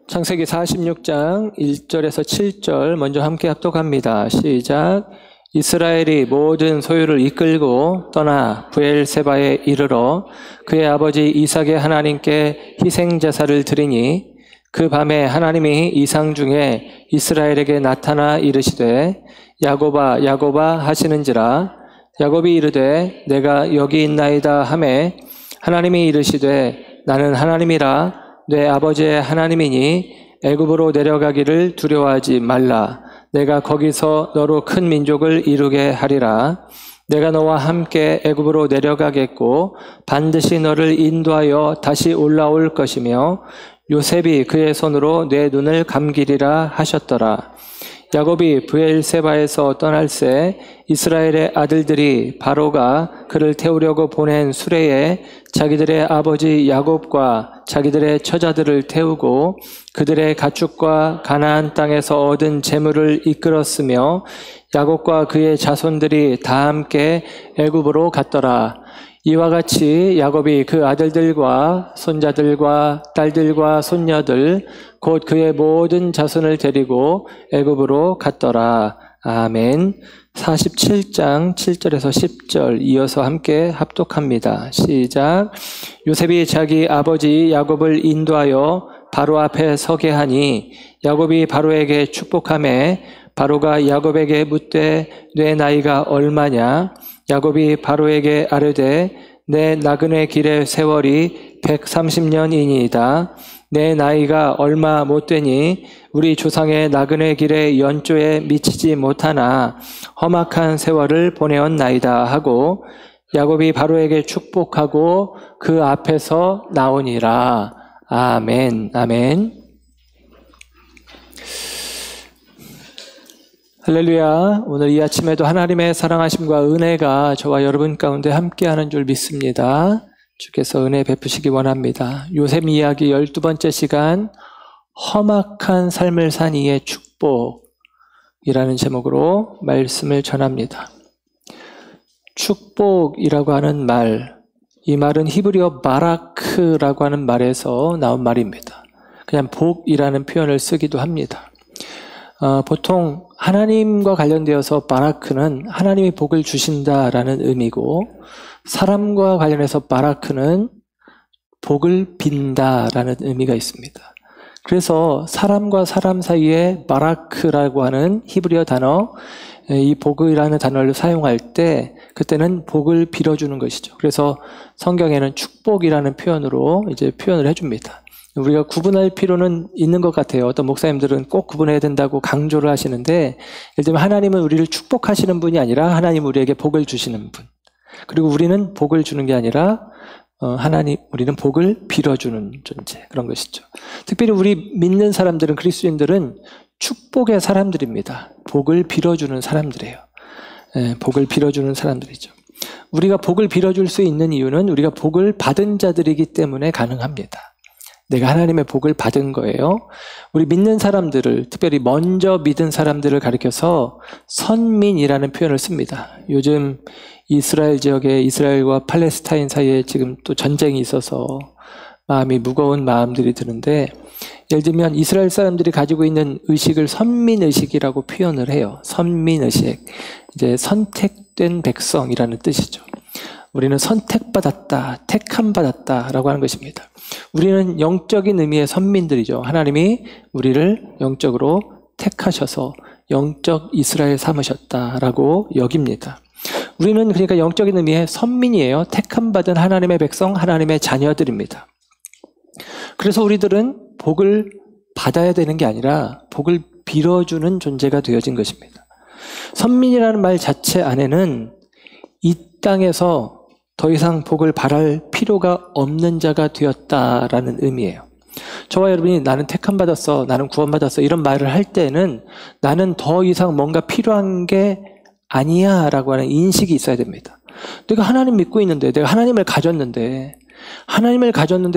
창세기 46장 1절에서 7절 먼저 함께 합독합니다. 시작. 이스라엘이 모든 소유를 이끌고 떠나 브엘세바에 이르러 그의 아버지 이삭의 하나님께 희생제사를 드리니 그 밤에 하나님이 이상 중에 이스라엘에게 나타나 이르시되 야곱아 야곱아 하시는지라. 야곱이 이르되 내가 여기 있나이다 하매 하나님이 이르시되 나는 하나님이라 내 아버지의 하나님이니 애굽으로 내려가기를 두려워하지 말라. 내가 거기서 너로 큰 민족을 이루게 하리라. 내가 너와 함께 애굽으로 내려가겠고 반드시 너를 인도하여 다시 올라올 것이며 요셉이 그의 손으로 내 눈을 감기리라 하셨더라. 야곱이 브엘세바에서 떠날새 이스라엘의 아들들이 바로가 그를 태우려고 보낸 수레에 자기들의 아버지 야곱과 자기들의 처자들을 태우고 그들의 가축과 가나안 땅에서 얻은 재물을 이끌었으며 야곱과 그의 자손들이 다 함께 애굽으로 갔더라. 이와 같이 야곱이 그 아들들과 손자들과 딸들과 손녀들 곧 그의 모든 자손을 데리고 애굽으로 갔더라. 아멘. 47장 7절에서 10절 이어서 함께 합독합니다. 시작. 요셉이 자기 아버지 야곱을 인도하여 바로 앞에 서게 하니 야곱이 바로에게 축복하매 바로가 야곱에게 묻되 내 나이가 얼마냐? 야곱이 바로에게 아뢰되 내 나그네 길의 세월이 130년이니이다. 내 나이가 얼마 못되니 우리 조상의 나그네 길의 연조에 미치지 못하나 험악한 세월을 보내었나이다 하고 야곱이 바로에게 축복하고 그 앞에서 나오니라. 아멘. 아멘. 할렐루야. 오늘 이 아침에도 하나님의 사랑하심과 은혜가 저와 여러분 가운데 함께하는 줄 믿습니다. 주께서 은혜 베푸시기 원합니다. 요셉 이야기 12번째 시간, 험악한 삶을 산 이의 축복이라는 제목으로 말씀을 전합니다. 축복이라고 하는 말, 이 말은 히브리어 바라크라고 하는 말에서 나온 말입니다. 그냥 복이라는 표현을 쓰기도 합니다. 보통 하나님과 관련되어서 바라크는 하나님이 복을 주신다라는 의미고 사람과 관련해서 바라크는 복을 빈다라는 의미가 있습니다. 그래서 사람과 사람 사이에 바라크라고 하는 히브리어 단어, 이 복이라는 단어를 사용할 때 그때는 복을 빌어주는 것이죠. 그래서 성경에는 축복이라는 표현으로 이제 표현을 해줍니다. 우리가 구분할 필요는 있는 것 같아요. 어떤 목사님들은 꼭 구분해야 된다고 강조를 하시는데, 예를 들면 하나님은 우리를 축복하시는 분이 아니라 하나님은 우리에게 복을 주시는 분. 그리고 우리는 복을 주는 게 아니라 우리는 복을 빌어주는 존재, 그런 것이죠. 특별히 우리 믿는 사람들은, 그리스도인들은 축복의 사람들입니다. 복을 빌어주는 사람들이에요. 복을 빌어주는 사람들이죠. 우리가 복을 빌어줄 수 있는 이유는 우리가 복을 받은 자들이기 때문에 가능합니다. 내가 하나님의 복을 받은 거예요. 우리 믿는 사람들을, 특별히 먼저 믿은 사람들을 가리켜서 선민이라는 표현을 씁니다. 요즘 이스라엘 지역에 이스라엘과 팔레스타인 사이에 지금 또 전쟁이 있어서 마음이 무거운 마음들이 드는데, 예를 들면 이스라엘 사람들이 가지고 있는 의식을 선민의식이라고 표현을 해요. 선민의식. 이제 선택된 백성이라는 뜻이죠. 우리는 선택받았다, 택함받았다라고 하는 것입니다. 우리는 영적인 의미의 선민들이죠. 하나님이 우리를 영적으로 택하셔서 영적 이스라엘 삼으셨다라고 여깁니다. 우리는 그러니까 영적인 의미의 선민이에요. 택함받은 하나님의 백성, 하나님의 자녀들입니다. 그래서 우리들은 복을 받아야 되는 게 아니라 복을 빌어주는 존재가 되어진 것입니다. 선민이라는 말 자체 안에는 이 땅에서 더 이상 복을 바랄 필요가 없는 자가 되었다라는 의미예요. 저와 여러분이 나는 택함받았어, 나는 구원받았어 이런 말을 할 때는 나는 더 이상 뭔가 필요한 게 아니야 라고 하는 인식이 있어야 됩니다. 내가 하나님 믿고 있는데, 내가 하나님을 가졌는데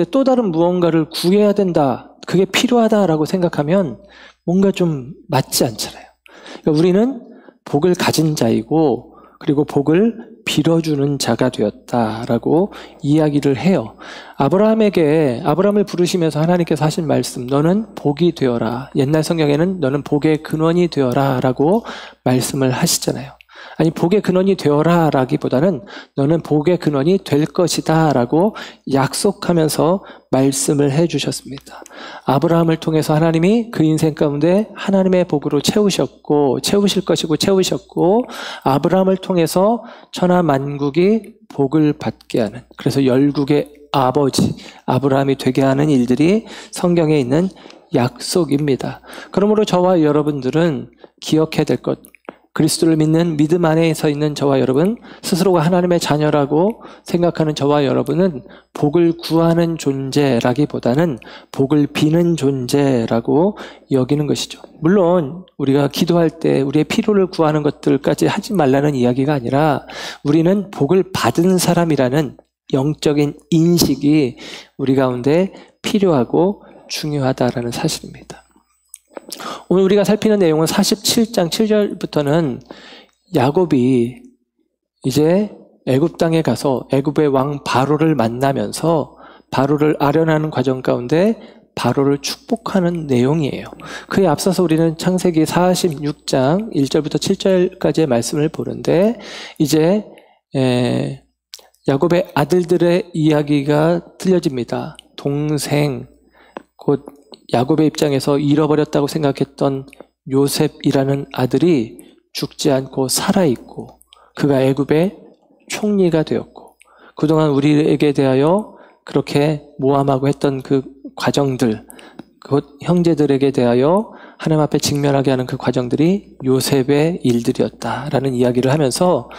또 다른 무언가를 구해야 된다, 그게 필요하다라고 생각하면 뭔가 좀 맞지 않잖아요. 그러니까 우리는 복을 가진 자이고, 그리고 복을 빌어주는 자가 되었다라고 이야기를 해요. 아브라함을 부르시면서 하나님께서 하신 말씀, 너는 복이 되어라. 옛날 성경에는 너는 복의 근원이 되어라 라고 말씀을 하시잖아요. 아니, 복의 근원이 되어라 라기보다는 너는 복의 근원이 될 것이다 라고 약속하면서 말씀을 해주셨습니다. 아브라함을 통해서 하나님이 그 인생 가운데 하나님의 복으로 채우실 것이고 채우셨고, 아브라함을 통해서 천하 만국이 복을 받게 하는, 그래서 열국의 아버지 아브라함이 되게 하는 일들이 성경에 있는 약속입니다. 그러므로 저와 여러분들은 기억해야 될 것, 그리스도를 믿는 믿음 안에 서 있는 저와 여러분, 스스로가 하나님의 자녀라고 생각하는 저와 여러분은 복을 구하는 존재라기보다는 복을 비는 존재라고 여기는 것이죠. 물론 우리가 기도할 때 우리의 필요를 구하는 것들까지 하지 말라는 이야기가 아니라, 우리는 복을 받은 사람이라는 영적인 인식이 우리 가운데 필요하고 중요하다라는 사실입니다. 오늘 우리가 살피는 내용은 47장 7절부터는 야곱이 이제 애굽 땅에 가서 애굽의 왕 바로를 만나면서 바로를 아련하는 과정 가운데 바로를 축복하는 내용이에요. 그에 앞서서 우리는 창세기 46장 1절부터 7절까지의 말씀을 보는데, 이제 야곱의 아들들의 이야기가 들려집니다. 동생, 곧 야곱의 입장에서 잃어버렸다고 생각했던 요셉이라는 아들이 죽지 않고 살아있고, 그가 애굽의 총리가 되었고, 그동안 우리에게 대하여 그렇게 모함하고 했던 그 과정들, 곧 형제들에게 대하여 하나님 앞에 직면하게 하는 그 과정들이 요셉의 일들이었다라는 이야기를 하면서,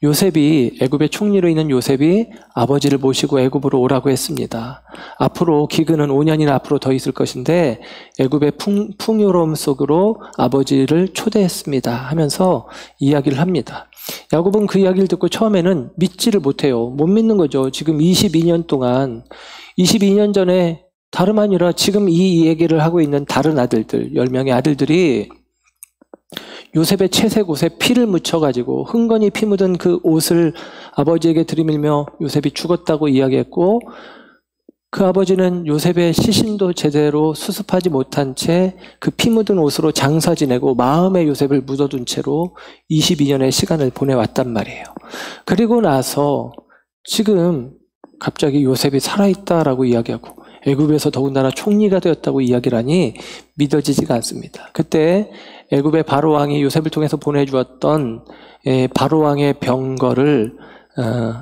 요셉이, 애굽의 총리로 있는 요셉이 아버지를 모시고 애굽으로 오라고 했습니다. 앞으로 기근은 5년이나 앞으로 더 있을 것인데 애굽의 풍요로움 속으로 아버지를 초대했습니다 하면서 이야기를 합니다. 야곱은 그 이야기를 듣고 처음에는 믿지를 못해요. 못 믿는 거죠. 지금 22년 동안, 22년 전에 다름 아니라 지금 이 얘기를 하고 있는 다른 아들들, 10명의 아들들이 요셉의 채색 옷에 피를 묻혀가지고 흥건히 피 묻은 그 옷을 아버지에게 들이밀며 요셉이 죽었다고 이야기했고, 그 아버지는 요셉의 시신도 제대로 수습하지 못한 채 그 피 묻은 옷으로 장사 지내고 마음에 요셉을 묻어둔 채로 22년의 시간을 보내왔단 말이에요. 그리고 나서 지금 갑자기 요셉이 살아있다라고 이야기하고 애굽에서 더군다나 총리가 되었다고 이야기를 하니 믿어지지가 않습니다. 그때 애굽의 바로왕이 요셉을 통해서 보내주었던 바로왕의 병거를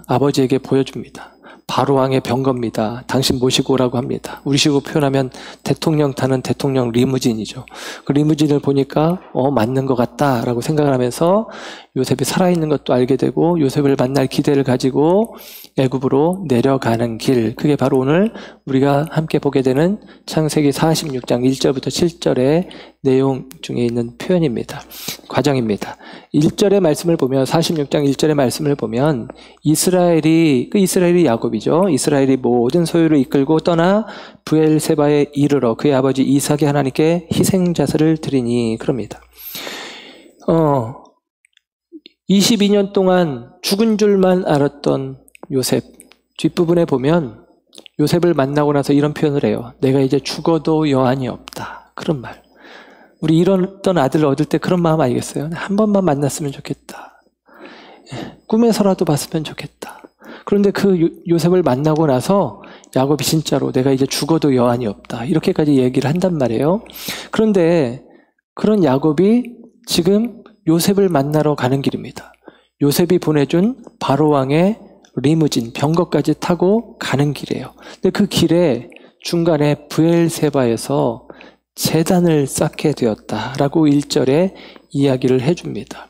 아버지에게 보여줍니다. 바로왕의 병거입니다. 당신 모시고 오라고 합니다. 우리식으로 표현하면 대통령 타는 대통령 리무진이죠. 그 리무진을 보니까 맞는 것 같다라고 생각을 하면서 요셉이 살아있는 것도 알게 되고 요셉을 만날 기대를 가지고 애굽으로 내려가는 길, 그게 바로 오늘 우리가 함께 보게 되는 창세기 46장 1절부터 7절의 내용 중에 있는 표현입니다. 과정입니다. 1절의 말씀을 보면, 46장 1절의 말씀을 보면 이스라엘이 야곱이죠. 이스라엘이 모든 소유를 이끌고 떠나 브엘세바에 이르러 그의 아버지 이삭이 하나님께 희생자세를 드리니, 그럽니다. 22년 동안 죽은 줄만 알았던 요셉, 뒷부분에 보면 요셉을 만나고 나서 이런 표현을 해요. 내가 이제 죽어도 여한이 없다. 그런 말. 우리 이런 아들을 얻을 때 그런 마음 아니겠어요? 한 번만 만났으면 좋겠다. 꿈에서라도 봤으면 좋겠다. 그런데 그 요셉을 만나고 나서 야곱이 진짜로 내가 이제 죽어도 여한이 없다, 이렇게까지 얘기를 한단 말이에요. 그런데 그런 야곱이 지금 요셉을 만나러 가는 길입니다. 요셉이 보내준 바로왕의 리무진, 병거까지 타고 가는 길이에요. 근데 그 길에 중간에 브엘세바에서 제단을 쌓게 되었다라고 1절에 이야기를 해줍니다.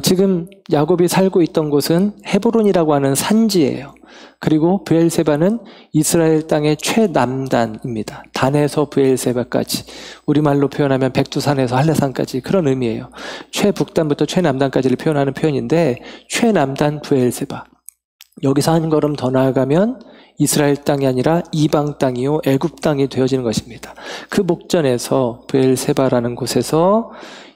지금 야곱이 살고 있던 곳은 헤브론이라고 하는 산지예요. 그리고 브엘세바는 이스라엘 땅의 최남단입니다. 단에서 브엘세바까지, 우리말로 표현하면 백두산에서 한라산까지, 그런 의미예요. 최북단부터 최남단까지를 표현하는 표현인데 최남단 브엘세바. 여기서 한 걸음 더 나아가면 이스라엘 땅이 아니라 이방 땅이요 애굽 땅이 되어지는 것입니다. 그 목전에서 브엘세바라는 곳에서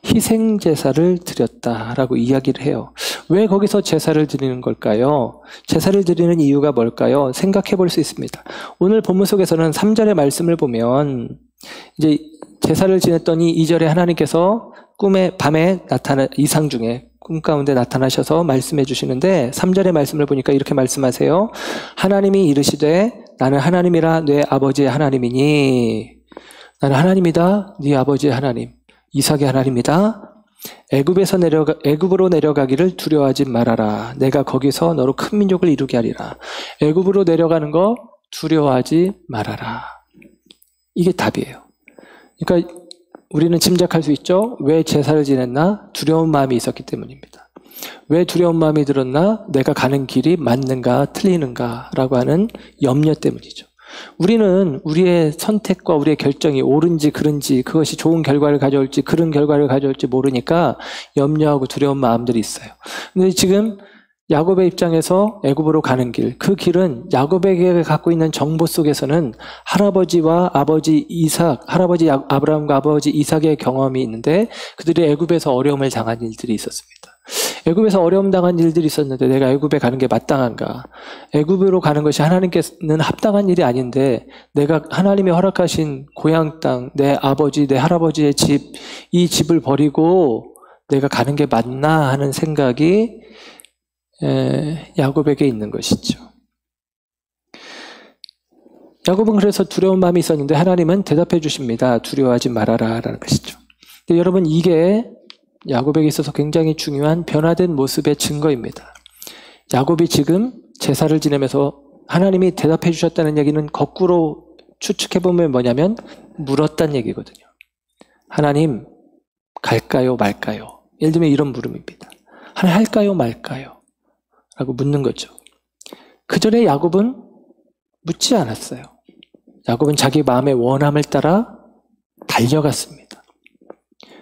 희생 제사를 드렸다라고 이야기를 해요. 왜 거기서 제사를 드리는 걸까요? 제사를 드리는 이유가 뭘까요? 생각해 볼 수 있습니다. 오늘 본문 속에서는 3절의 말씀을 보면 이제 제사를 지냈더니 2절에 하나님께서 밤에 나타난 이상 중에 꿈 가운데 나타나셔서 말씀해 주시는데 3절의 말씀을 보니까 이렇게 말씀하세요. 하나님이 이르시되 나는 하나님이라 네 아버지의 하나님이니 나는 하나님이다 네 아버지의 하나님 이삭의 하나님이다. 애굽으로 내려가기를 두려워하지 말아라. 내가 거기서 너로 큰 민족을 이루게 하리라. 애굽으로 내려가는 거 두려워하지 말아라. 이게 답이에요. 그러니까 우리는 짐작할 수 있죠. 왜 제사를 지냈나? 두려운 마음이 있었기 때문입니다. 왜 두려운 마음이 들었나? 내가 가는 길이 맞는가 틀리는가 라고 하는 염려 때문이죠. 우리는 우리의 선택과 우리의 결정이 옳은지 그른지 그것이 좋은 결과를 가져올지 그런 결과를 가져올지 모르니까 염려하고 두려운 마음들이 있어요. 근데 지금 야곱의 입장에서 애굽으로 가는 길, 그 길은 야곱에게 갖고 있는 정보 속에서는 할아버지와 아버지 이삭, 할아버지 아브라함과 아버지 이삭의 경험이 있는데 그들이 애굽에서 어려움을 당한 일들이 있었습니다. 애굽에서 어려움 당한 일들이 있었는데 내가 애굽에 가는 게 마땅한가? 애굽으로 가는 것이 하나님께는 합당한 일이 아닌데 내가 하나님이 허락하신 고향 땅, 내 아버지, 내 할아버지의 집, 이 집을 버리고 내가 가는 게 맞나 하는 생각이 야곱에게 있는 것이죠. 야곱은 그래서 두려운 마음이 있었는데 하나님은 대답해 주십니다. 두려워하지 말아라 라는 것이죠. 근데 여러분 이게 야곱에게 있어서 굉장히 중요한 변화된 모습의 증거입니다. 야곱이 지금 제사를 지내면서 하나님이 대답해 주셨다는 얘기는 거꾸로 추측해보면 뭐냐면 물었다는 얘기거든요. 하나님 갈까요 말까요? 예를 들면 이런 물음입니다. 하나님 할까요 말까요? 라고 묻는 거죠. 그 전에 야곱은 묻지 않았어요. 야곱은 자기 마음의 원함을 따라 달려갔습니다.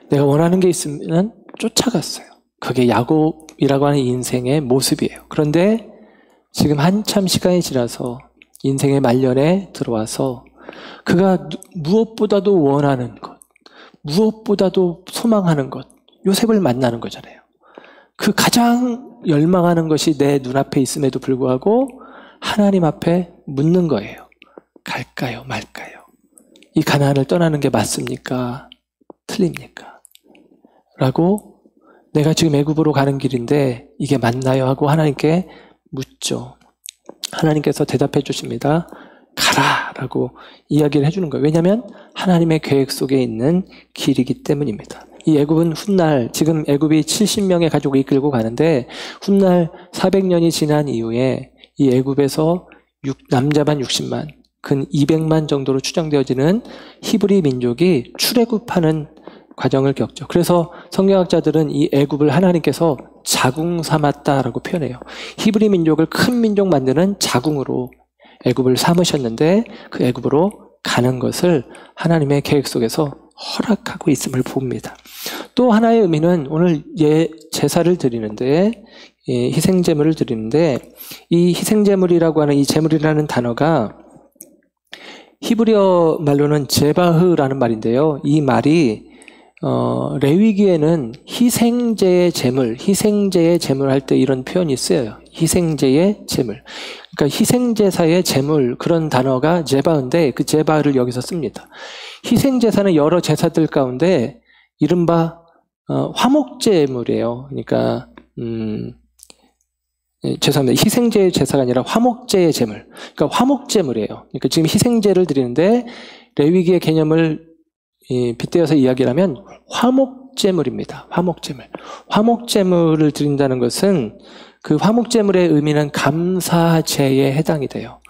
내가 원하는 게 있으면 쫓아갔어요. 그게 야곱이라고 하는 인생의 모습이에요. 그런데 지금 한참 시간이 지나서 인생의 말년에 들어와서 그가 무엇보다도 원하는 것, 무엇보다도 소망하는 것, 요셉을 만나는 거잖아요. 그 가장 열망하는 것이 내 눈앞에 있음에도 불구하고 하나님 앞에 묻는 거예요. 갈까요 말까요? 이 가나안을 떠나는 게 맞습니까? 틀립니까? 라고 내가 지금 애굽으로 가는 길인데 이게 맞나요? 하고 하나님께 묻죠. 하나님께서 대답해 주십니다. 가라! 라고 이야기를 해주는 거예요. 왜냐하면 하나님의 계획 속에 있는 길이기 때문입니다. 이 애굽은 훗날 지금 애굽이 70명의 가족을 이끌고 가는데 훗날 400년이 지난 이후에 이 애굽에서 남자만 60만, 근 200만 정도로 추정되어지는 히브리 민족이 출애굽하는 과정을 겪죠. 그래서 성경학자들은 이 애굽을 하나님께서 자궁 삼았다라고 표현해요. 히브리 민족을 큰 민족 만드는 자궁으로 애굽을 삼으셨는데 그 애굽으로 가는 것을 하나님의 계획 속에서 허락하고 있음을 봅니다. 또 하나의 의미는 오늘 제사를 드리는데 희생제물을 드리는데 이 희생제물이라고 하는 이 제물이라는 단어가 히브리어 말로는 제바흐라는 말인데요. 이 말이 레위기에는 희생제의 제물 할 때 이런 표현이 쓰여요. 희생제의 제물. 그러니까 희생제사의 제물 그런 단어가 제바인데 그 제바를 여기서 씁니다. 희생제사는 여러 제사들 가운데 이른바 화목제물이에요. 그러니까 죄송합니다. 희생제의 제사가 아니라 화목제의 제물. 그러니까 화목제물이에요. 그러니까 지금 희생제를 드리는데 레위기의 개념을 빗대어서 이야기를 하면 화목제물입니다. 화목제물. 화목제물을 드린다는 것은 그 화목제물의 의미는 감사제에 해당이 돼요.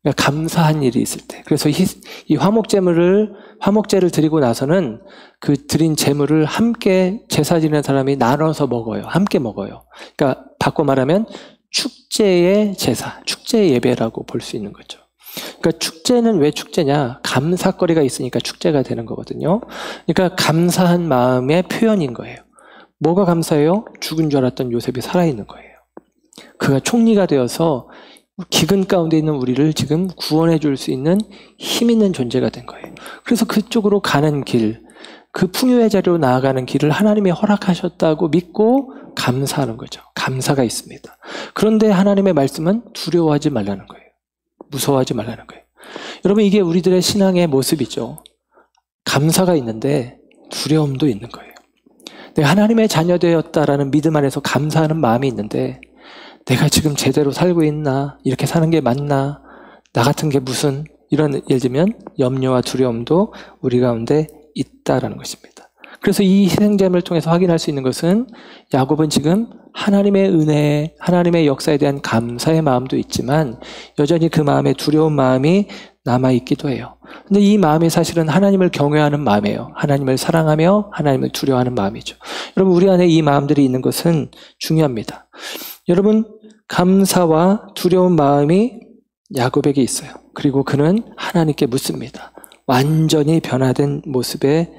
그러니까 감사한 일이 있을 때. 그래서 이 화목제를 드리고 나서는 그 드린 제물을 함께 제사 지내는 사람이 나눠서 먹어요. 함께 먹어요. 그러니까 바꿔 말하면 축제의 제사, 축제의 예배라고 볼 수 있는 거죠. 그러니까 축제는 왜 축제냐? 감사거리가 있으니까 축제가 되는 거거든요. 그러니까 감사한 마음의 표현인 거예요. 뭐가 감사해요? 죽은 줄 알았던 요셉이 살아있는 거예요. 그가 총리가 되어서 기근 가운데 있는 우리를 지금 구원해 줄 수 있는 힘 있는 존재가 된 거예요. 그래서 그쪽으로 가는 길, 그 풍요의 자리로 나아가는 길을 하나님이 허락하셨다고 믿고 감사하는 거죠. 감사가 있습니다. 그런데 하나님의 말씀은 두려워하지 말라는 거예요. 무서워하지 말라는 거예요. 여러분, 이게 우리들의 신앙의 모습이죠. 감사가 있는데 두려움도 있는 거예요. 내가 하나님의 자녀 되었다라는 믿음 안에서 감사하는 마음이 있는데 내가 지금 제대로 살고 있나? 이렇게 사는 게 맞나? 나 같은 게 무슨? 이런, 예를 들면 염려와 두려움도 우리 가운데 있다라는 것입니다. 그래서 이 희생제물을 통해서 확인할 수 있는 것은 야곱은 지금 하나님의 은혜, 하나님의 역사에 대한 감사의 마음도 있지만 여전히 그 마음에 두려운 마음이 남아있기도 해요. 근데 이 마음이 사실은 하나님을 경외하는 마음이에요. 하나님을 사랑하며 하나님을 두려워하는 마음이죠. 여러분, 우리 안에 이 마음들이 있는 것은 중요합니다. 여러분, 감사와 두려운 마음이 야곱에게 있어요. 그리고 그는 하나님께 묻습니다. 완전히 변화된 모습의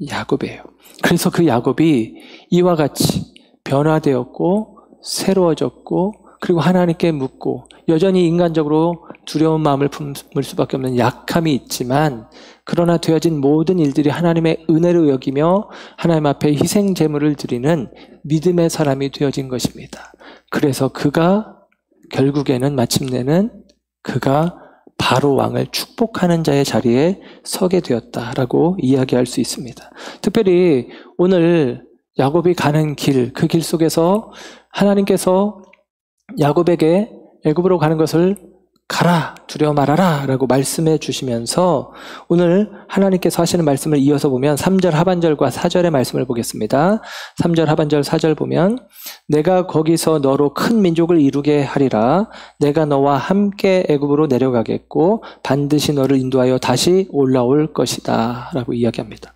야곱이에요. 그래서 그 야곱이 이와 같이 변화되었고 새로워졌고 그리고 하나님께 묻고 여전히 인간적으로 두려운 마음을 품을 수밖에 없는 약함이 있지만 그러나 되어진 모든 일들이 하나님의 은혜로 여기며 하나님 앞에 희생 제물을 드리는 믿음의 사람이 되어진 것입니다. 그래서 그가 결국에는 마침내는 그가 바로 왕을 축복하는 자의 자리에 서게 되었다라고 이야기할 수 있습니다. 특별히 오늘 야곱이 가는 길, 그 길 속에서 하나님께서 야곱에게 애굽으로 가는 것을 가라, 두려워 말아라 라고 말씀해 주시면서 오늘 하나님께서 하시는 말씀을 이어서 보면 3절 하반절과 4절의 말씀을 보겠습니다. 3절 하반절 4절 보면 내가 거기서 너로 큰 민족을 이루게 하리라. 내가 너와 함께 애굽으로 내려가겠고 반드시 너를 인도하여 다시 올라올 것이다 라고 이야기합니다.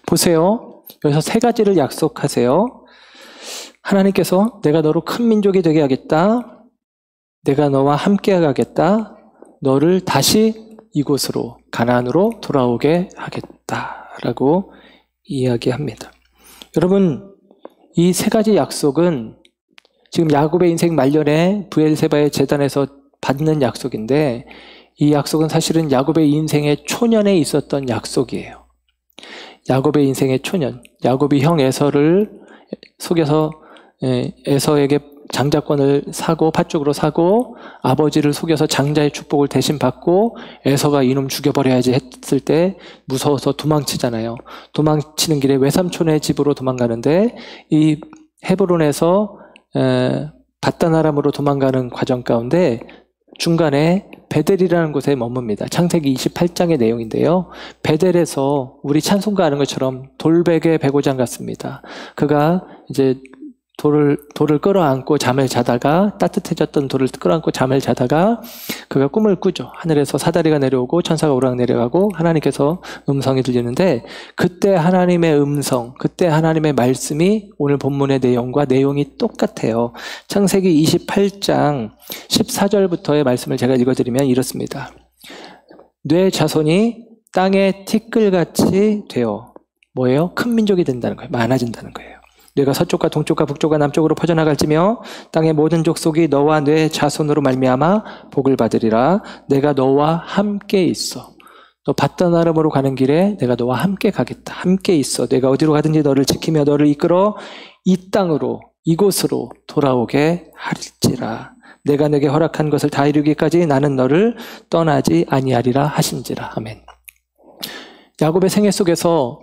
보세요. 여기서 세 가지를 약속하세요. 하나님께서 내가 너로 큰 민족이 되게 하겠다. 내가 너와 함께 가겠다. 너를 다시 이곳으로 가나안으로 돌아오게 하겠다라고 이야기합니다. 여러분, 이 세 가지 약속은 지금 야곱의 인생 말년에 브엘세바의 제단에서 받는 약속인데 이 약속은 사실은 야곱의 인생의 초년에 있었던 약속이에요. 야곱의 인생의 초년, 야곱이 형 에서를 속여서 에서에게 장자권을 사고 팥죽으로 사고 아버지를 속여서 장자의 축복을 대신 받고 에서가 이놈 죽여버려야지 했을 때 무서워서 도망치잖아요. 도망치는 길에 외삼촌의 집으로 도망가는데 이 헤브론에서 밧단 아람으로 도망가는 과정 가운데 중간에 베델이라는 곳에 머뭅니다. 창세기 28장의 내용인데요. 베델에서 우리 찬송가 하는 것처럼 돌베개 배고장 같습니다. 그가 이제 돌을 끌어안고 잠을 자다가 따뜻해졌던 돌을 끌어안고 잠을 자다가 그가 꿈을 꾸죠. 하늘에서 사다리가 내려오고 천사가 오르락 내려가고 하나님께서 음성이 들리는데 그때 하나님의 음성, 그때 하나님의 말씀이 오늘 본문의 내용이 똑같아요. 창세기 28장 14절부터의 말씀을 제가 읽어드리면 이렇습니다. 뇌 자손이 땅의 티끌같이 되어 뭐예요? 큰 민족이 된다는 거예요. 많아진다는 거예요. 뇌가 서쪽과 동쪽과 북쪽과 남쪽으로 퍼져나갈지며 땅의 모든 족속이 너와 뇌 자손으로 말미암아 복을 받으리라. 내가 너와 함께 있어. 너 밧단 아람으로 가는 길에 내가 너와 함께 가겠다. 함께 있어. 내가 어디로 가든지 너를 지키며 너를 이끌어 이 땅으로 이곳으로 돌아오게 할지라. 내가 내게 허락한 것을 다 이루기까지 나는 너를 떠나지 아니하리라 하신지라. 아멘. 야곱의 생애 속에서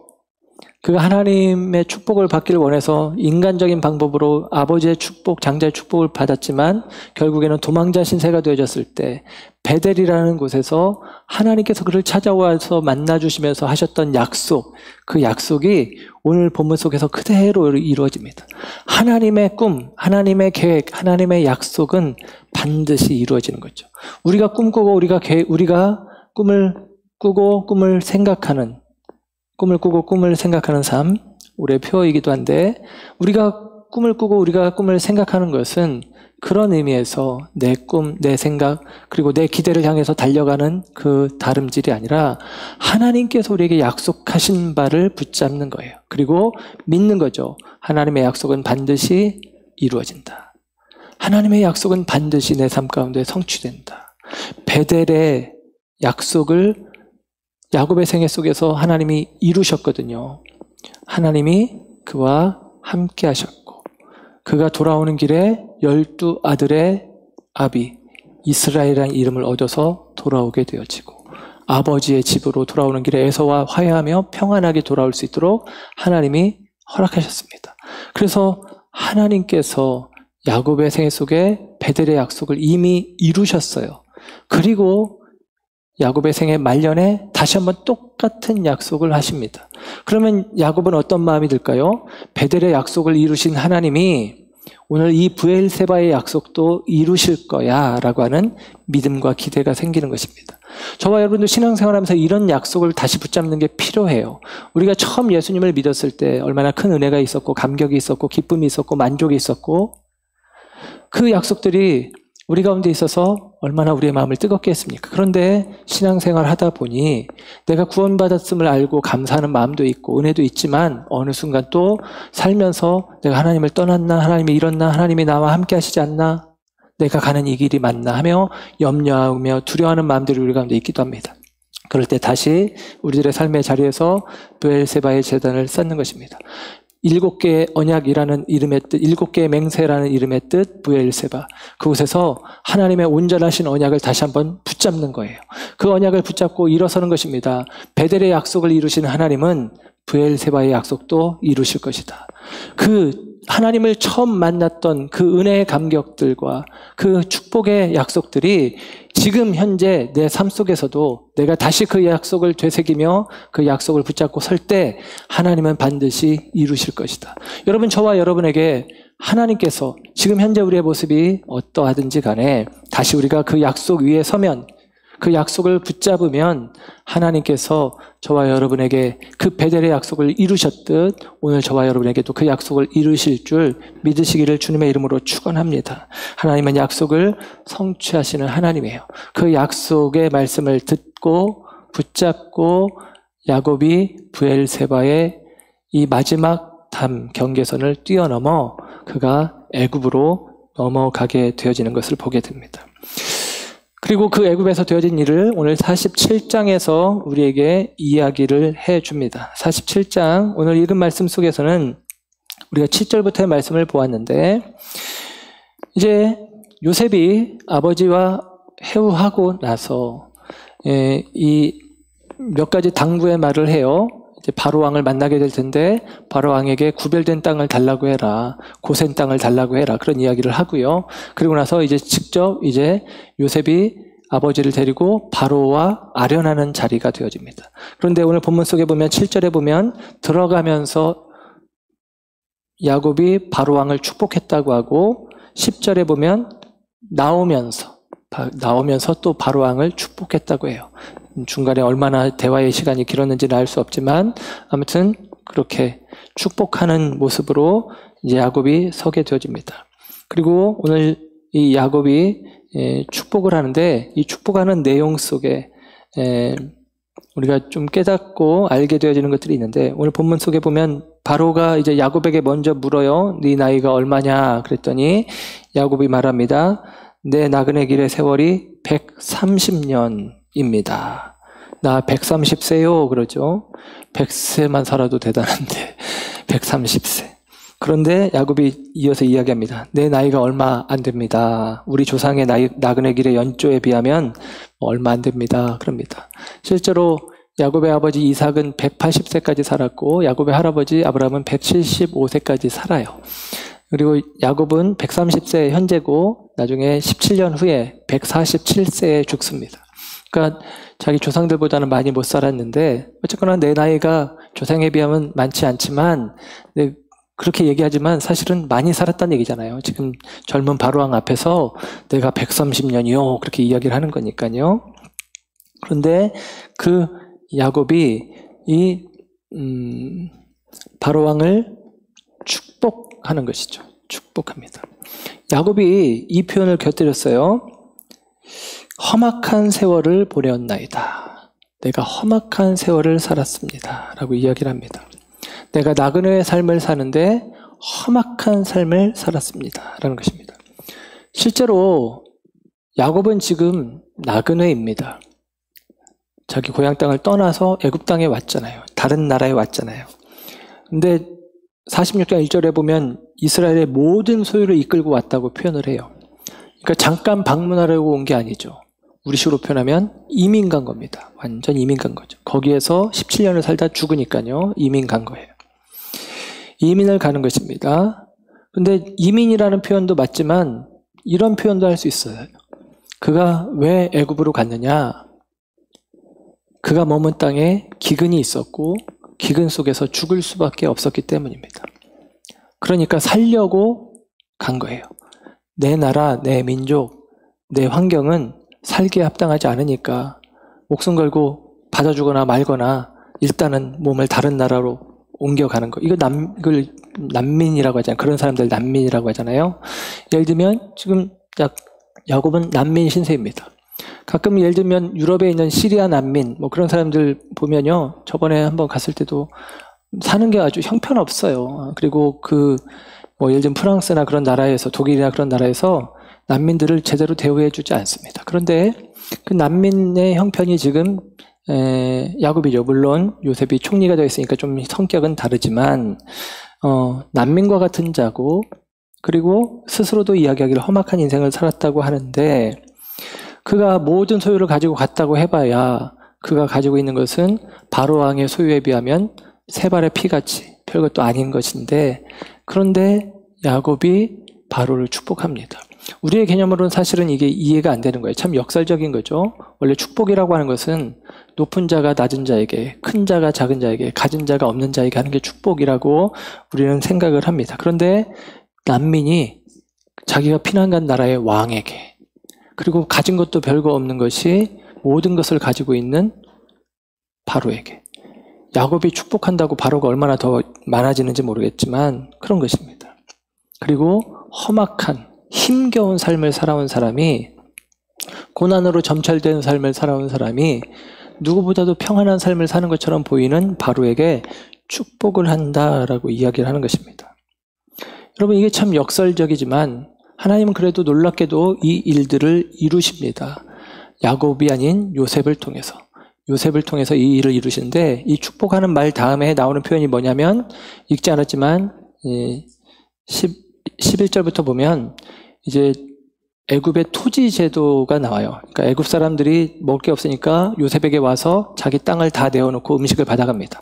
그가 하나님의 축복을 받기를 원해서 인간적인 방법으로 아버지의 축복, 장자의 축복을 받았지만 결국에는 도망자 신세가 되어졌을 때 베델이라는 곳에서 하나님께서 그를 찾아와서 만나주시면서 하셨던 약속, 그 약속이 오늘 본문 속에서 그대로 이루어집니다. 하나님의 꿈, 하나님의 계획, 하나님의 약속은 반드시 이루어지는 거죠. 우리가 꿈꾸고 우리가 꿈을 꾸고 꿈을 꾸고 꿈을 생각하는 삶, 우리의 표이기도 한데 우리가 꿈을 꾸고 우리가 꿈을 생각하는 것은 그런 의미에서 내 꿈, 내 생각, 그리고 내 기대를 향해서 달려가는 그 다름질이 아니라 하나님께서 우리에게 약속하신 바를 붙잡는 거예요. 그리고 믿는 거죠. 하나님의 약속은 반드시 이루어진다. 하나님의 약속은 반드시 내 삶 가운데 성취된다. 베델의 약속을 야곱의 생애 속에서 하나님이 이루셨거든요. 하나님이 그와 함께 하셨고 그가 돌아오는 길에 12 아들의 아비 이스라엘이라는 이름을 얻어서 돌아오게 되어지고 아버지의 집으로 돌아오는 길에 에서와 화해하며 평안하게 돌아올 수 있도록 하나님이 허락하셨습니다. 그래서 하나님께서 야곱의 생애 속에 베델의 약속을 이미 이루셨어요. 그리고 야곱의 생애 말년에 다시 한번 똑같은 약속을 하십니다. 그러면 야곱은 어떤 마음이 들까요? 베델의 약속을 이루신 하나님이 오늘 이 브엘세바의 약속도 이루실 거야 라고 하는 믿음과 기대가 생기는 것입니다. 저와 여러분도 신앙생활하면서 이런 약속을 다시 붙잡는 게 필요해요. 우리가 처음 예수님을 믿었을 때 얼마나 큰 은혜가 있었고 감격이 있었고 기쁨이 있었고 만족이 있었고 그 약속들이 우리 가운데 있어서 얼마나 우리의 마음을 뜨겁게 했습니까? 그런데 신앙생활 하다 보니 내가 구원받았음을 알고 감사하는 마음도 있고 은혜도 있지만 어느 순간 또 살면서 내가 하나님을 떠났나? 하나님이 이렇나? 하나님이 나와 함께 하시지 않나? 내가 가는 이 길이 맞나? 하며 염려하며 두려워하는 마음들이 우리 가운데 있기도 합니다. 그럴 때 다시 우리들의 삶의 자리에서 브엘세바의 제단을 쌓는 것입니다. 7개의 언약이라는 이름의 뜻, 7개의 맹세라는 이름의 뜻, 브엘세바. 그곳에서 하나님의 온전하신 언약을 다시 한번 붙잡는 거예요. 그 언약을 붙잡고 일어서는 것입니다. 베델의 약속을 이루신 하나님은 브엘세바의 약속도 이루실 것이다. 그 하나님을 처음 만났던 그 은혜의 감격들과 그 축복의 약속들이 지금 현재 내 삶 속에서도 내가 다시 그 약속을 되새기며 그 약속을 붙잡고 설 때 하나님은 반드시 이루실 것이다. 여러분, 저와 여러분에게 하나님께서 지금 현재 우리의 모습이 어떠하든지 간에 다시 우리가 그 약속 위에 서면, 그 약속을 붙잡으면 하나님께서 저와 여러분에게 그 베델의 약속을 이루셨듯 오늘 저와 여러분에게도 그 약속을 이루실 줄 믿으시기를 주님의 이름으로 축원합니다. 하나님은 약속을 성취하시는 하나님이에요. 그 약속의 말씀을 듣고 붙잡고 야곱이 브엘세바의 이 마지막 담 경계선을 뛰어넘어 그가 애굽으로 넘어가게 되어지는 것을 보게 됩니다. 그리고 그 애굽에서 되어진 일을 오늘 47장에서 우리에게 이야기를 해줍니다. 47장 오늘 읽은 말씀 속에서는 우리가 7절부터의 말씀을 보았는데 이제 요셉이 아버지와 회우하고 나서 이 몇 가지 당부의 말을 해요. 이제 바로 왕을 만나게 될 텐데 바로 왕에게 구별된 땅을 달라고 해라, 고센 땅을 달라고 해라, 그런 이야기를 하고요. 그리고 나서 이제 직접 이제 요셉이 아버지를 데리고 바로와 아련하는 자리가 되어집니다. 그런데 오늘 본문 속에 보면 7절에 보면 들어가면서 야곱이 바로 왕을 축복했다고 하고 10절에 보면 나오면서 또 바로 왕을 축복했다고 해요. 중간에 얼마나 대화의 시간이 길었는지는 알 수 없지만 아무튼 그렇게 축복하는 모습으로 이제 야곱이 서게 되어집니다. 그리고 오늘 이 야곱이 축복을 하는데 이 축복하는 내용 속에 우리가 좀 깨닫고 알게 되어지는 것들이 있는데 오늘 본문 속에 보면 바로가 이제 야곱에게 먼저 물어요. 네 나이가 얼마냐 그랬더니 야곱이 말합니다. 내 나그네 길의 세월이 130년입니다. 나 130세요 그러죠. 100세만 살아도 대단한데 130세. 그런데 야곱이 이어서 이야기합니다. 내 나이가 얼마 안 됩니다. 우리 조상의 나그네 길의 연조에 비하면 얼마 안 됩니다. 그럽니다. 실제로 야곱의 아버지 이삭은 180세까지 살았고 야곱의 할아버지 아브라함은 175세까지 살아요. 그리고 야곱은 130세 현재고 나중에 17년 후에 147세에 죽습니다. 그러니까 자기 조상들보다는 많이 못 살았는데 어쨌거나 내 나이가 조상에 비하면 많지 않지만 그렇게 얘기하지만 사실은 많이 살았다는 얘기잖아요. 지금 젊은 바로왕 앞에서 내가 130년이요 그렇게 이야기를 하는 거니까요. 그런데 그 야곱이 이 바로왕을 축복하는 것이죠. 축복합니다. 야곱이 이 표현을 곁들였어요. 험악한 세월을 보내었나이다. 내가 험악한 세월을 살았습니다. 라고 이야기를 합니다. 내가 나그네의 삶을 사는데 험악한 삶을 살았습니다. 라는 것입니다. 실제로 야곱은 지금 나그네입니다. 자기 고향 땅을 떠나서 애굽 땅에 왔잖아요. 다른 나라에 왔잖아요. 근데 46장 1절에 보면 이스라엘의 모든 소유를 이끌고 왔다고 표현을 해요. 그러니까 잠깐 방문하려고 온 게 아니죠. 우리 식으로 표현하면 이민 간 겁니다. 완전 이민 간 거죠. 거기에서 17년을 살다 죽으니까요. 이민 간 거예요. 이민을 가는 것입니다. 근데 이민이라는 표현도 맞지만 이런 표현도 할 수 있어요. 그가 왜 애굽으로 갔느냐? 그가 머문 땅에 기근이 있었고 기근 속에서 죽을 수밖에 없었기 때문입니다. 그러니까 살려고 간 거예요. 내 나라, 내 민족, 내 환경은 살기에 합당하지 않으니까 목숨 걸고 받아주거나 말거나 일단은 몸을 다른 나라로 옮겨가는 거. 이거 난민이라고 하잖아요. 그런 사람들 난민이라고 하잖아요. 예를 들면 지금 야곱은 난민 신세입니다. 가끔 예를 들면 유럽에 있는 시리아 난민 뭐 그런 사람들 보면요. 저번에 한번 갔을 때도 사는 게 아주 형편없어요. 그리고 뭐 예를 들면 프랑스나 그런 나라에서 독일이나 그런 나라에서 난민들을 제대로 대우해주지 않습니다. 그런데 그 난민의 형편이 지금 야곱이죠. 물론 요셉이 총리가 되어 있으니까 좀 성격은 다르지만 난민과 같은 자고 그리고 스스로도 이야기하기를 험악한 인생을 살았다고 하는데 그가 모든 소유를 가지고 갔다고 해봐야 그가 가지고 있는 것은 바로 왕의 소유에 비하면 세 발의 피같이 별것도 아닌 것인데 그런데 야곱이 바로를 축복합니다. 우리의 개념으로는 사실은 이게 이해가 안 되는 거예요. 참 역설적인 거죠. 원래 축복이라고 하는 것은 높은 자가 낮은 자에게, 큰 자가 작은 자에게, 가진 자가 없는 자에게 하는 게 축복이라고 우리는 생각을 합니다. 그런데 난민이 자기가 피난 간 나라의 왕에게 그리고 가진 것도 별거 없는 것이 모든 것을 가지고 있는 바로에게 야곱이 축복한다고 바로가 얼마나 더 많아지는지 모르겠지만 그런 것입니다. 그리고 험악한 힘겨운 삶을 살아온 사람이 고난으로 점철된 삶을 살아온 사람이 누구보다도 평안한 삶을 사는 것처럼 보이는 바로에게 축복을 한다라고 이야기를 하는 것입니다. 여러분 이게 참 역설적이지만 하나님은 그래도 놀랍게도 이 일들을 이루십니다. 야곱이 아닌 요셉을 통해서 이 일을 이루시는데 이 축복하는 말 다음에 나오는 표현이 뭐냐면 읽지 않았지만 11절부터 보면 이제 애굽의 토지 제도가 나와요. 그러니까 애굽 사람들이 먹을 게 없으니까 요셉에게 와서 자기 땅을 다 내어놓고 음식을 받아갑니다.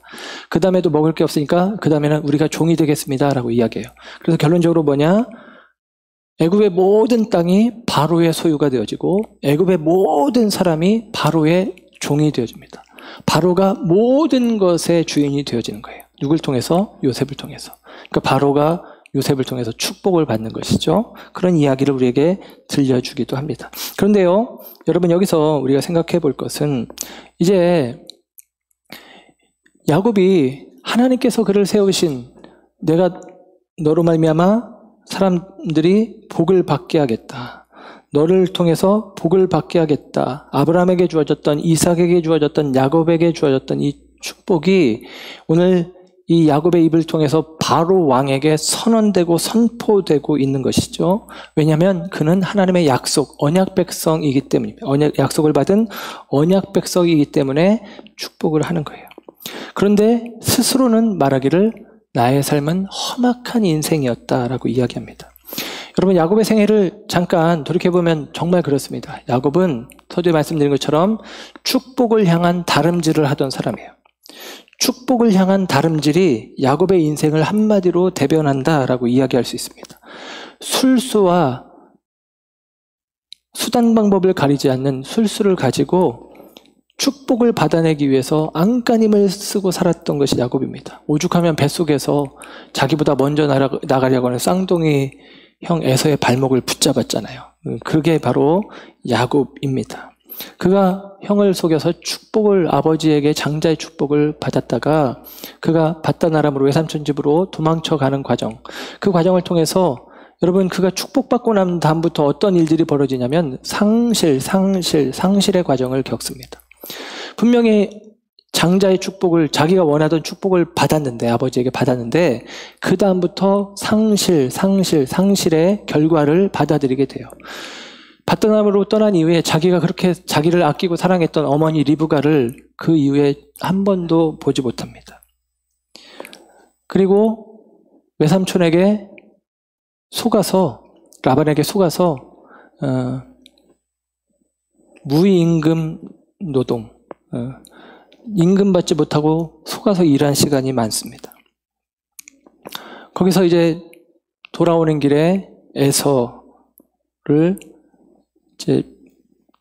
그 다음에도 먹을 게 없으니까 그 다음에는 우리가 종이 되겠습니다 라고 이야기해요. 그래서 결론적으로 뭐냐? 애굽의 모든 땅이 바로의 소유가 되어지고 애굽의 모든 사람이 바로의 종이 되어집니다. 바로가 모든 것의 주인이 되어지는 거예요. 누굴 통해서? 요셉을 통해서. 그러니까 바로가 요셉을 통해서 축복을 받는 것이죠. 그런 이야기를 우리에게 들려주기도 합니다. 그런데요, 여러분 여기서 우리가 생각해 볼 것은 이제 야곱이 하나님께서 그를 세우신 내가 너로 말미암아 사람들이 복을 받게 하겠다. 너를 통해서 복을 받게 하겠다. 아브라함에게 주어졌던 이삭에게 주어졌던 야곱에게 주어졌던 이 축복이 오늘 이 야곱의 입을 통해서 바로 왕에게 선언되고 선포되고 있는 것이죠. 왜냐하면 그는 하나님의 약속, 언약 백성이기 때문입니다. 약속을 받은 언약 백성이기 때문에 축복을 하는 거예요. 그런데 스스로는 말하기를 나의 삶은 험악한 인생이었다라고 이야기합니다. 여러분 야곱의 생애를 잠깐 돌이켜보면 정말 그렇습니다. 야곱은 서두에 말씀드린 것처럼 축복을 향한 다름질을 하던 사람이에요. 축복을 향한 다름질이 야곱의 인생을 한마디로 대변한다라고 이야기할 수 있습니다. 술수와 수단 방법을 가리지 않는 술수를 가지고 축복을 받아내기 위해서 안간힘을 쓰고 살았던 것이 야곱입니다. 오죽하면 뱃속에서 자기보다 먼저 나가려고 하는 쌍둥이 형 에서의 발목을 붙잡았잖아요. 그게 바로 야곱입니다. 그가 형을 속여서 축복을 아버지에게 장자의 축복을 받았다가 그가 받다 나람으로 외삼촌 집으로 도망쳐가는 과정, 그 과정을 통해서 여러분 그가 축복받고 난 다음부터 어떤 일들이 벌어지냐면 상실의 과정을 겪습니다. 분명히 장자의 축복을, 자기가 원하던 축복을 받았는데, 아버지에게 받았는데, 그 다음부터 상실의 결과를 받아들이게 돼요. 밧단암으로 떠난 이후에 자기가 그렇게 자기를 아끼고 사랑했던 어머니 리브가를 그 이후에 한 번도 보지 못합니다. 그리고 외삼촌에게 라반에게 속아서 무임금 노동, 임금 받지 못하고 속아서 일한 시간이 많습니다. 거기서 이제 돌아오는 길에 에서를 이제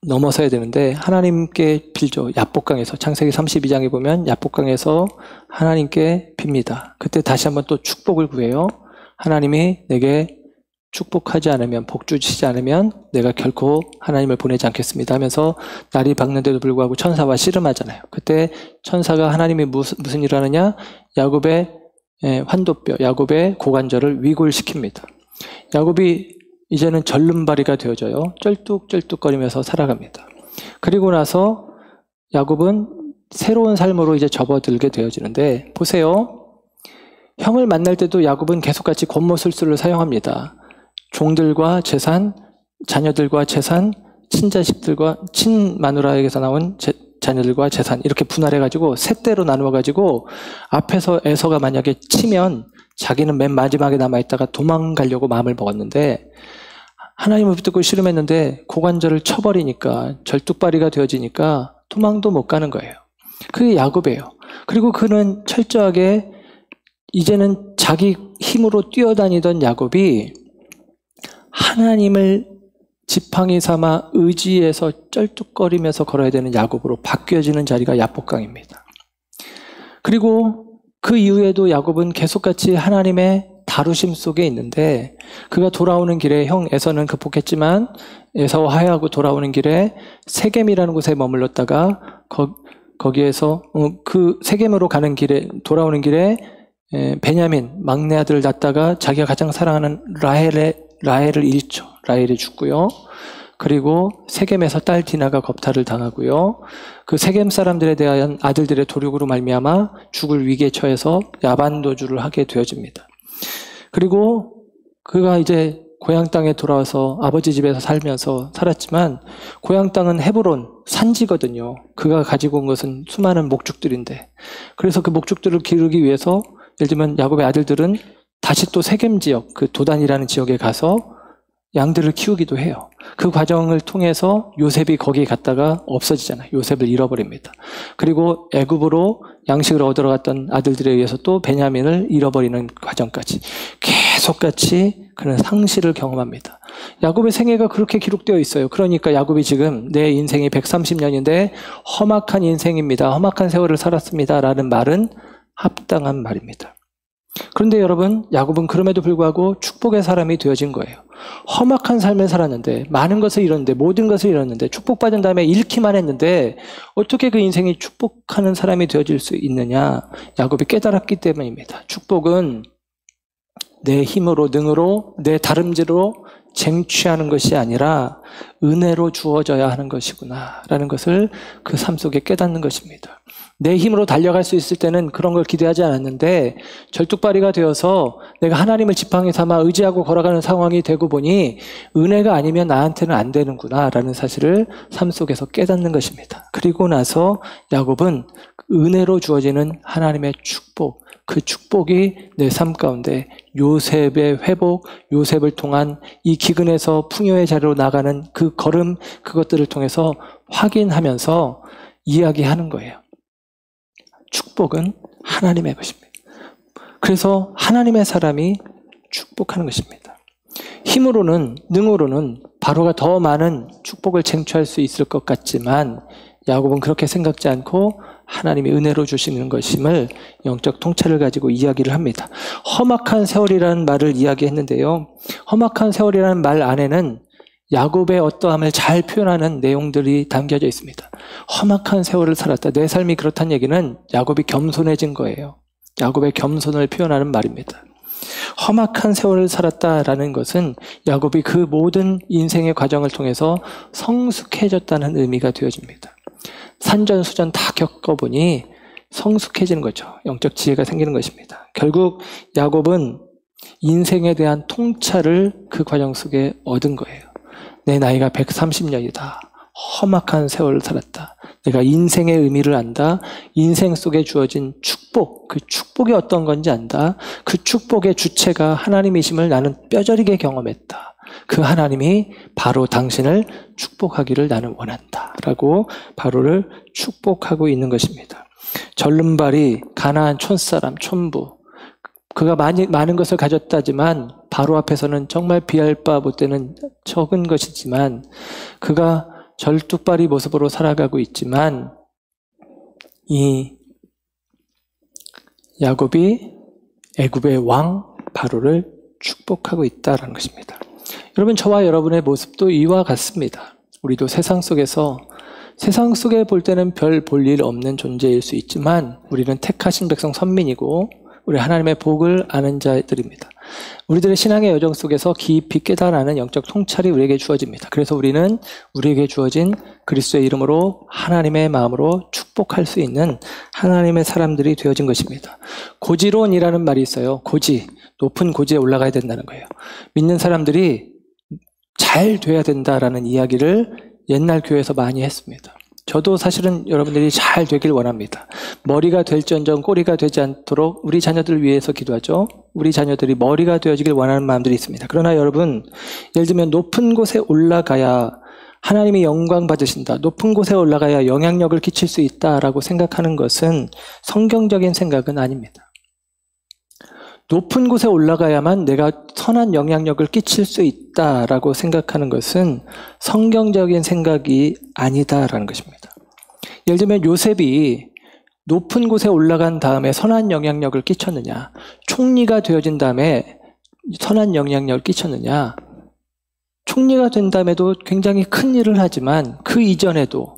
넘어서야 되는데 하나님께 빌죠. 야복강에서, 창세기 32장에 보면 야복강에서 하나님께 빕니다. 그때 다시 한번 또 축복을 구해요. 하나님이 내게 축복하지 않으면, 복 주시지 않으면 내가 결코 하나님을 보내지 않겠습니다 하면서 날이 밝는데도 불구하고 천사와 씨름하잖아요. 그때 천사가 하나님이 무슨 일을 하느냐? 야곱의 환도뼈, 야곱의 고관절을 위골시킵니다. 야곱이 이제는 절름발이가 되어져요. 쩔뚝쩔뚝거리면서 살아갑니다. 그리고 나서 야곱은 새로운 삶으로 이제 접어들게 되어지는데, 보세요. 형을 만날 때도 야곱은 계속같이 권모술수를 사용합니다. 종들과 재산, 자녀들과 재산, 친자식들과 친마누라에게서 나온 자녀들과 재산, 이렇게 분할해가지고 셋대로 나누어가지고 앞에서 에서가 만약에 치면 자기는 맨 마지막에 남아있다가 도망가려고 마음을 먹었는데, 하나님을 붙들고 씨름했는데 고관절을 쳐버리니까, 절뚝발이가 되어지니까 도망도 못 가는 거예요. 그게 야곱이에요. 그리고 그는 철저하게, 이제는 자기 힘으로 뛰어다니던 야곱이 하나님을 지팡이 삼아 의지해서 쩔뚝거리면서 걸어야 되는 야곱으로 바뀌어지는 자리가 야복강입니다. 그리고 그 이후에도 야곱은 계속같이 하나님의 다루심 속에 있는데, 그가 돌아오는 길에, 형 에서는 극복했지만 에서와 화해하고 돌아오는 길에 세겜이라는 곳에 머물렀다가 거기에서 그 세겜으로 가는 길에, 돌아오는 길에 베냐민 막내 아들을 낳다가 자기가 가장 사랑하는 라헬을 잃죠. 라헬이 죽고요. 그리고 세겜에서 딸 디나가 겁탈을 당하고요. 그 세겜 사람들에 대한 아들들의 도륙으로 말미암아 죽을 위기에 처해서 야반도주를 하게 되어집니다. 그리고 그가 이제 고향 땅에 돌아와서 아버지 집에서 살았지만, 고향 땅은 헤브론, 산지거든요. 그가 가지고 온 것은 수많은 목축들인데, 그래서 그 목축들을 기르기 위해서, 예를 들면 야곱의 아들들은 다시 또 세겜 지역, 그 도단이라는 지역에 가서 양들을 키우기도 해요. 그 과정을 통해서 요셉이 거기에 갔다가 없어지잖아요. 요셉을 잃어버립니다. 그리고 애굽으로 양식을 얻으러 갔던 아들들에 의해서 또 베냐민을 잃어버리는 과정까지 계속같이 그는 상실을 경험합니다. 야곱의 생애가 그렇게 기록되어 있어요. 그러니까 야곱이 지금 내 인생이 130년인데 험악한 인생입니다, 험악한 세월을 살았습니다 라는 말은 합당한 말입니다. 그런데 여러분, 야곱은 그럼에도 불구하고 축복의 사람이 되어진 거예요. 험악한 삶을 살았는데, 많은 것을 잃었는데, 모든 것을 잃었는데, 축복받은 다음에 잃기만 했는데 어떻게 그 인생이 축복하는 사람이 되어질 수 있느냐? 야곱이 깨달았기 때문입니다. 축복은 내 힘으로, 능으로, 내 다름질로 쟁취하는 것이 아니라 은혜로 주어져야 하는 것이구나 라는 것을 그 삶 속에 깨닫는 것입니다. 내 힘으로 달려갈 수 있을 때는 그런 걸 기대하지 않았는데, 절뚝발이가 되어서 내가 하나님을 지팡이 삼아 의지하고 걸어가는 상황이 되고 보니 은혜가 아니면 나한테는 안 되는구나 라는 사실을 삶 속에서 깨닫는 것입니다. 그리고 나서 야곱은 은혜로 주어지는 하나님의 축복, 그 축복이 내 삶 가운데 요셉의 회복, 요셉을 통한 이 기근에서 풍요의 자리로 나가는 그 걸음, 그것들을 통해서 확인하면서 이야기하는 거예요. 축복은 하나님의 것입니다. 그래서 하나님의 사람이 축복하는 것입니다. 힘으로는, 능으로는 바로가 더 많은 축복을 쟁취할 수 있을 것 같지만 야곱은 그렇게 생각지 않고 하나님이 은혜로 주시는 것임을 영적 통찰을 가지고 이야기를 합니다. 험악한 세월이라는 말을 이야기했는데요. 험악한 세월이라는 말 안에는 야곱의 어떠함을 잘 표현하는 내용들이 담겨져 있습니다. 험악한 세월을 살았다. 내 삶이 그렇다는 얘기는 야곱이 겸손해진 거예요. 야곱의 겸손을 표현하는 말입니다. 험악한 세월을 살았다라는 것은 야곱이 그 모든 인생의 과정을 통해서 성숙해졌다는 의미가 되어집니다. 산전수전 다 겪어보니 성숙해지는 거죠. 영적 지혜가 생기는 것입니다. 결국 야곱은 인생에 대한 통찰을 그 과정 속에 얻은 거예요. 내 나이가 130년이다. 험악한 세월을 살았다. 내가 인생의 의미를 안다. 인생 속에 주어진 축복, 그 축복이 어떤 건지 안다. 그 축복의 주체가 하나님이심을 나는 뼈저리게 경험했다. 그 하나님이 바로 당신을 축복하기를 나는 원한다. 라고 바로를 축복하고 있는 것입니다. 절름발이 가나안 촌사람, 촌부. 그가 많은 것을 가졌다지만 바로 앞에서는 정말 비할 바 못되는 적은 것이지만 그가 절뚝발이 모습으로 살아가고 있지만 이 야곱이 애굽의 왕 바로를 축복하고 있다는 것입니다. 여러분, 저와 여러분의 모습도 이와 같습니다. 우리도 세상 속에서 세상 속에 볼 때는 별 볼 일 없는 존재일 수 있지만 우리는 택하신 백성 선민이고 우리 하나님의 복을 아는 자들입니다. 우리들의 신앙의 여정 속에서 깊이 깨달아는 영적 통찰이 우리에게 주어집니다. 그래서 우리는 우리에게 주어진 그리스도의 이름으로 하나님의 마음으로 축복할 수 있는 하나님의 사람들이 되어진 것입니다. 고지론이라는 말이 있어요. 고지, 높은 고지에 올라가야 된다는 거예요. 믿는 사람들이 잘 돼야 된다라는 이야기를 옛날 교회에서 많이 했습니다. 저도 사실은 여러분들이 잘 되길 원합니다. 머리가 될지언정 꼬리가 되지 않도록 우리 자녀들을 위해서 기도하죠. 우리 자녀들이 머리가 되어지길 원하는 마음들이 있습니다. 그러나 여러분, 예를 들면 높은 곳에 올라가야 하나님이 영광 받으신다. 높은 곳에 올라가야 영향력을 끼칠 수 있다라고 생각하는 것은 성경적인 생각은 아닙니다. 높은 곳에 올라가야만 내가 선한 영향력을 끼칠 수 있다라고 생각하는 것은 성경적인 생각이 아니다라는 것입니다. 예를 들면 요셉이 높은 곳에 올라간 다음에 선한 영향력을 끼쳤느냐, 총리가 되어진 다음에 선한 영향력을 끼쳤느냐, 총리가 된 다음에도 굉장히 큰 일을 하지만 그 이전에도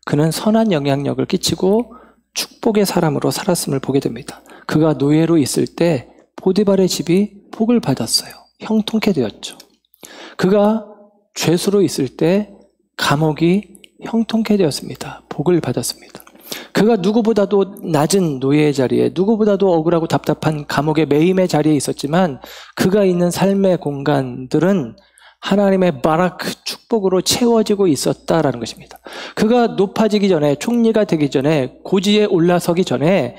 그는 선한 영향력을 끼치고 축복의 사람으로 살았음을 보게 됩니다. 그가 노예로 있을 때 보디발의 집이 복을 받았어요. 형통케 되었죠. 그가 죄수로 있을 때 감옥이 형통케 되었습니다. 복을 받았습니다. 그가 누구보다도 낮은 노예의 자리에, 누구보다도 억울하고 답답한 감옥의 매임의 자리에 있었지만 그가 있는 삶의 공간들은 하나님의 바라크 축복으로 채워지고 있었다라는 것입니다. 그가 높아지기 전에, 총리가 되기 전에, 고지에 올라서기 전에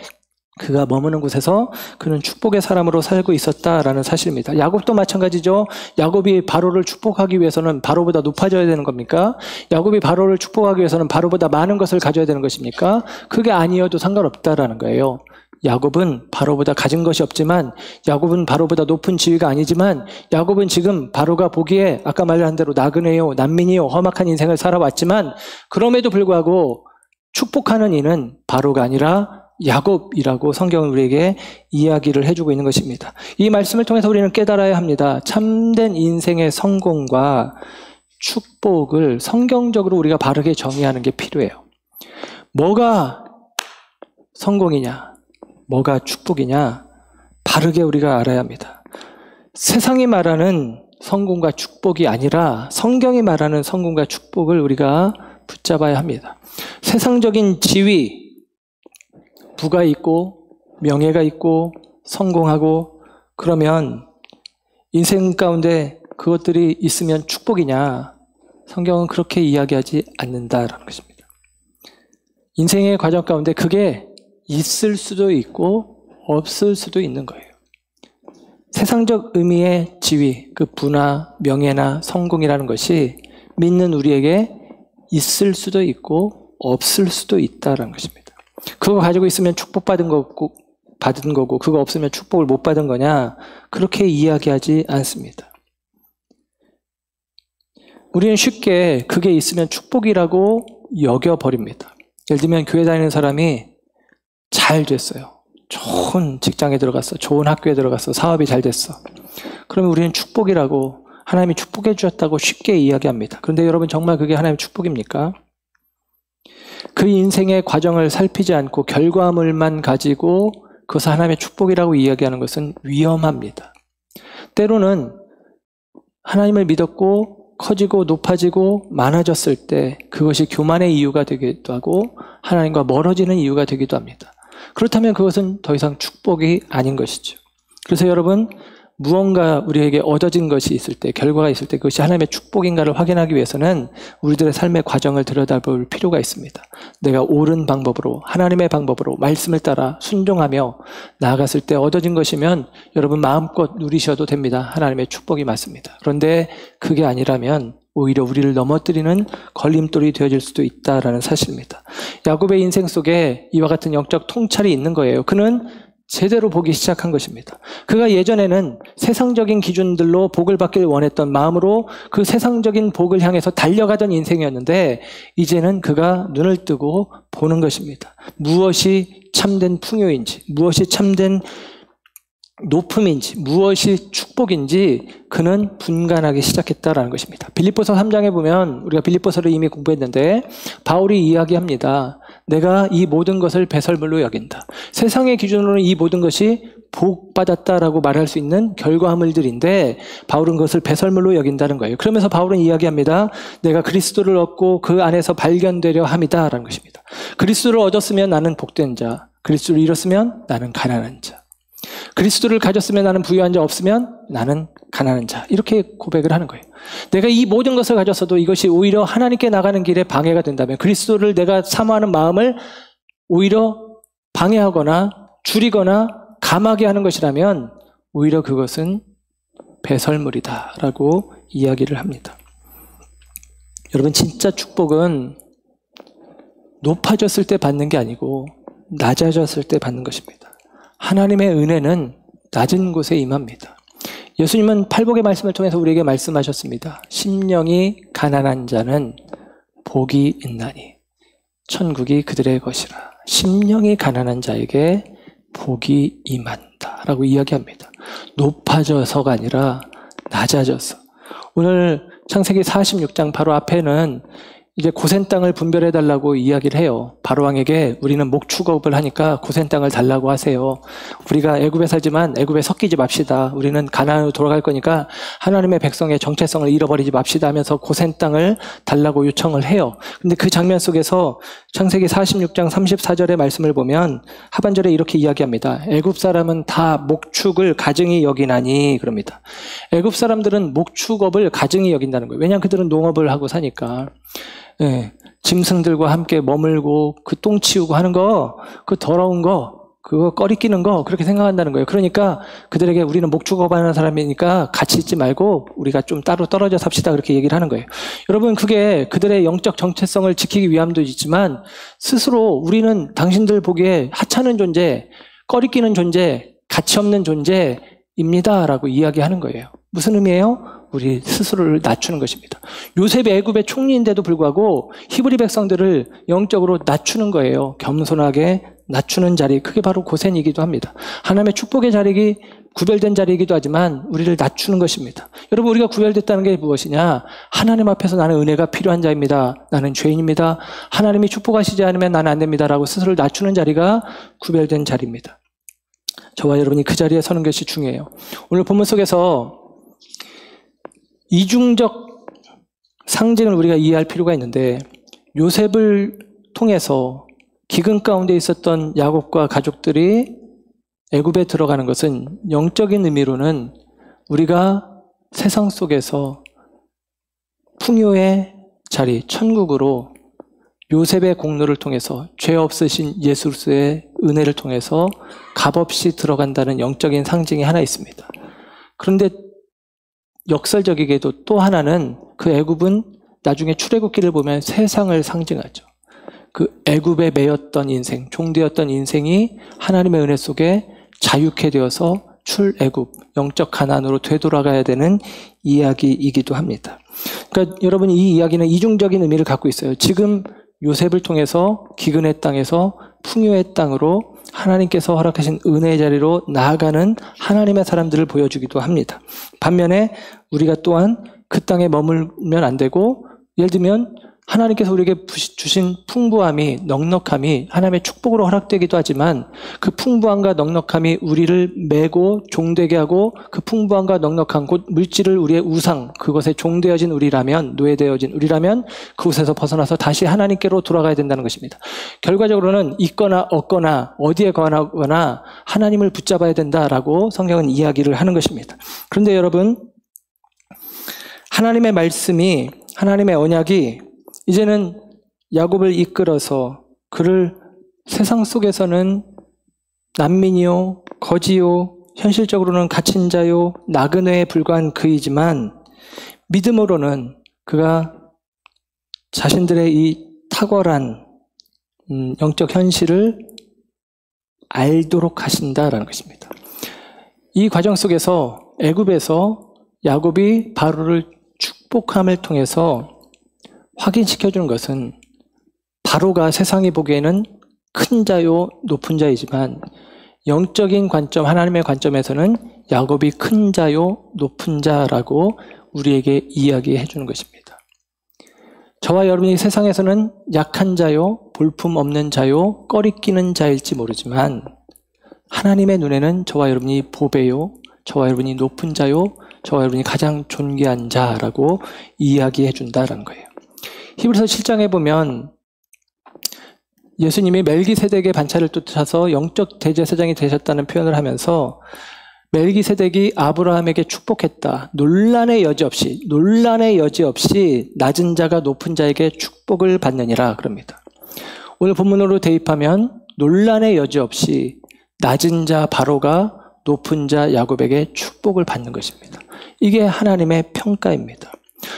그가 머무는 곳에서 그는 축복의 사람으로 살고 있었다라는 사실입니다. 야곱도 마찬가지죠. 야곱이 바로를 축복하기 위해서는 바로보다 높아져야 되는 겁니까? 야곱이 바로를 축복하기 위해서는 바로보다 많은 것을 가져야 되는 것입니까? 그게 아니어도 상관없다라는 거예요. 야곱은 바로보다 가진 것이 없지만, 야곱은 바로보다 높은 지위가 아니지만, 야곱은 지금 바로가 보기에 아까 말한 대로 나그네요, 난민이요, 험악한 인생을 살아왔지만 그럼에도 불구하고 축복하는 이는 바로가 아니라 야곱이라고 성경은 우리에게 이야기를 해주고 있는 것입니다. 이 말씀을 통해서 우리는 깨달아야 합니다. 참된 인생의 성공과 축복을 성경적으로 우리가 바르게 정의하는 게 필요해요. 뭐가 성공이냐, 뭐가 축복이냐, 바르게 우리가 알아야 합니다. 세상이 말하는 성공과 축복이 아니라 성경이 말하는 성공과 축복을 우리가 붙잡아야 합니다. 세상적인 지위, 부가 있고 명예가 있고 성공하고 그러면 인생 가운데 그것들이 있으면 축복이냐? 성경은 그렇게 이야기하지 않는다라는 것입니다. 인생의 과정 가운데 그게 있을 수도 있고 없을 수도 있는 거예요. 세상적 의미의 지위, 그 부나 명예나 성공이라는 것이 믿는 우리에게 있을 수도 있고 없을 수도 있다라는 것입니다. 그거 가지고 있으면 축복받은 거고, 받은 거고, 그거 없으면 축복을 못 받은 거냐? 그렇게 이야기하지 않습니다. 우리는 쉽게 그게 있으면 축복이라고 여겨버립니다. 예를 들면 교회 다니는 사람이 잘 됐어요. 좋은 직장에 들어갔어. 좋은 학교에 들어갔어. 사업이 잘 됐어. 그러면 우리는 축복이라고, 하나님이 축복해 주셨다고 쉽게 이야기합니다. 그런데 여러분, 정말 그게 하나님의 축복입니까? 그 인생의 과정을 살피지 않고 결과물만 가지고 그것을 하나님의 축복이라고 이야기하는 것은 위험합니다. 때로는 하나님을 믿었고 커지고 높아지고 많아졌을 때 그것이 교만의 이유가 되기도 하고 하나님과 멀어지는 이유가 되기도 합니다. 그렇다면 그것은 더 이상 축복이 아닌 것이죠. 그래서 여러분, 무언가 우리에게 얻어진 것이 있을 때, 결과가 있을 때 그것이 하나님의 축복인가를 확인하기 위해서는 우리들의 삶의 과정을 들여다볼 필요가 있습니다. 내가 옳은 방법으로, 하나님의 방법으로 말씀을 따라 순종하며 나아갔을 때 얻어진 것이면 여러분 마음껏 누리셔도 됩니다. 하나님의 축복이 맞습니다. 그런데 그게 아니라면 오히려 우리를 넘어뜨리는 걸림돌이 되어질 수도 있다는 사실입니다. 야곱의 인생 속에 이와 같은 영적 통찰이 있는 거예요. 그는 제대로 보기 시작한 것입니다. 그가 예전에는 세상적인 기준들로 복을 받길 원했던 마음으로 그 세상적인 복을 향해서 달려가던 인생이었는데 이제는 그가 눈을 뜨고 보는 것입니다. 무엇이 참된 풍요인지, 무엇이 참된 높음인지, 무엇이 축복인지 그는 분간하기 시작했다라는 것입니다. 빌립보서 3장에 보면 우리가 빌립보서를 이미 공부했는데 바울이 이야기합니다. 내가 이 모든 것을 배설물로 여긴다. 세상의 기준으로는 이 모든 것이 복받았다라고 말할 수 있는 결과물들인데 바울은 그것을 배설물로 여긴다는 거예요. 그러면서 바울은 이야기합니다. 내가 그리스도를 얻고 그 안에서 발견되려 함이다라는 것입니다. 그리스도를 얻었으면 나는 복된 자, 그리스도를 잃었으면 나는 가난한 자. 그리스도를 가졌으면 나는 부유한 자, 없으면 나는 가난한 자. 이렇게 고백을 하는 거예요. 내가 이 모든 것을 가졌어도 이것이 오히려 하나님께 나가는 길에 방해가 된다면, 그리스도를 내가 사모하는 마음을 오히려 방해하거나 줄이거나 감하게 하는 것이라면 오히려 그것은 배설물이다라고 이야기를 합니다. 여러분, 진짜 축복은 높아졌을 때 받는 게 아니고 낮아졌을 때 받는 것입니다. 하나님의 은혜는 낮은 곳에 임합니다. 예수님은 팔복의 말씀을 통해서 우리에게 말씀하셨습니다. 심령이 가난한 자는 복이 있나니 천국이 그들의 것이라. 심령이 가난한 자에게 복이 임한다 라고 이야기합니다. 높아져서가 아니라 낮아져서. 오늘 창세기 46장 바로 앞에는 이제 고센 땅을 분별해 달라고 이야기를 해요. 바로왕에게 우리는 목축업을 하니까 고센 땅을 달라고 하세요. 우리가 애굽에 살지만 애굽에 섞이지 맙시다. 우리는 가나안으로 돌아갈 거니까 하나님의 백성의 정체성을 잃어버리지 맙시다 하면서 고센 땅을 달라고 요청을 해요. 근데 그 장면 속에서 창세기 46장 34절의 말씀을 보면 하반절에 이렇게 이야기합니다. 애굽 사람은 다 목축을 가증히 여기나니 그럽니다. 애굽 사람들은 목축업을 가증히 여긴다는 거예요. 왜냐하면 그들은 농업을 하고 사니까. 네, 짐승들과 함께 머물고 그 똥 치우고 하는 거, 그 더러운 거, 그거 꺼리끼는 거 그렇게 생각한다는 거예요. 그러니까 그들에게 우리는 목축업하는 사람이니까 같이 있지 말고 우리가 좀 따로 떨어져 삽시다 그렇게 얘기를 하는 거예요. 여러분, 그게 그들의 영적 정체성을 지키기 위함도 있지만 스스로 우리는 당신들 보기에 하찮은 존재, 꺼리끼는 존재, 가치 없는 존재입니다라고 이야기하는 거예요. 무슨 의미예요? 우리 스스로를 낮추는 것입니다. 요셉이 애굽의 총리인데도 불구하고 히브리 백성들을 영적으로 낮추는 거예요. 겸손하게 낮추는 자리, 그게 바로 고센이기도 합니다. 하나님의 축복의 자리기 구별된 자리이기도 하지만 우리를 낮추는 것입니다. 여러분, 우리가 구별됐다는 게 무엇이냐? 하나님 앞에서 나는 은혜가 필요한 자입니다. 나는 죄인입니다. 하나님이 축복하시지 않으면 나는 안 됩니다 라고 스스로를 낮추는 자리가 구별된 자리입니다. 저와 여러분이 그 자리에 서는 것이 중요해요. 오늘 본문 속에서 이중적 상징을 우리가 이해할 필요가 있는데, 요셉을 통해서 기근 가운데 있었던 야곱과 가족들이 애굽에 들어가는 것은 영적인 의미로는 우리가 세상 속에서 풍요의 자리, 천국으로 요셉의 공로를 통해서 죄 없으신 예수 그리스도의 은혜를 통해서 값없이 들어간다는 영적인 상징이 하나 있습니다. 그런데 역설적이게도 또 하나는 그 애굽은 나중에 출애굽기를 보면 세상을 상징하죠. 그 애굽에 매였던 인생, 종되었던 인생이 하나님의 은혜 속에 자유케 되어서 출애굽, 영적 가난으로 되돌아가야 되는 이야기이기도 합니다. 그러니까 여러분, 이 이야기는 이중적인 의미를 갖고 있어요. 지금 요셉을 통해서 기근의 땅에서 풍요의 땅으로 하나님께서 허락하신 은혜의 자리로 나아가는 하나님의 사람들을 보여주기도 합니다. 반면에 우리가 또한 그 땅에 머물면 안 되고, 예를 들면 하나님께서 우리에게 주신 풍부함이, 넉넉함이 하나님의 축복으로 허락되기도 하지만 그 풍부함과 넉넉함이 우리를 매고 종되게 하고 그 풍부함과 넉넉함, 곧 물질을 우리의 우상, 그것에 종되어진 우리라면, 노예되어진 우리라면 그곳에서 벗어나서 다시 하나님께로 돌아가야 된다는 것입니다. 결과적으로는 있거나 없거나 어디에 관하거나 하나님을 붙잡아야 된다라고 성경은 이야기를 하는 것입니다. 그런데 여러분, 하나님의 말씀이, 하나님의 언약이 이제는 야곱을 이끌어서 그를 세상 속에서는 난민이요, 거지요, 현실적으로는 갇힌 자요, 나그네에 불과한 그이지만 믿음으로는 그가 자신들의 이 탁월한 영적 현실을 알도록 하신다라는 것입니다. 이 과정 속에서 애굽에서 야곱이 바로를 축복함을 통해서 확인시켜주는 것은 바로가 세상이 보기에는 큰 자요, 높은 자이지만 영적인 관점, 하나님의 관점에서는 야곱이 큰 자요, 높은 자라고 우리에게 이야기해 주는 것입니다. 저와 여러분이 세상에서는 약한 자요, 볼품 없는 자요, 꺼리끼는 자일지 모르지만 하나님의 눈에는 저와 여러분이 보배요, 저와 여러분이 높은 자요, 저와 여러분이 가장 존귀한 자라고 이야기해 준다는 거예요. 히브리서 7장에 보면 예수님이 멜기세덱의 반차를 쫓아서 영적 대제사장이 되셨다는 표현을 하면서 멜기세덱이 아브라함에게 축복했다. 논란의 여지 없이 낮은 자가 높은 자에게 축복을 받느니라 그럽니다. 오늘 본문으로 대입하면 논란의 여지 없이 낮은 자 바로가 높은 자 야곱에게 축복을 받는 것입니다. 이게 하나님의 평가입니다.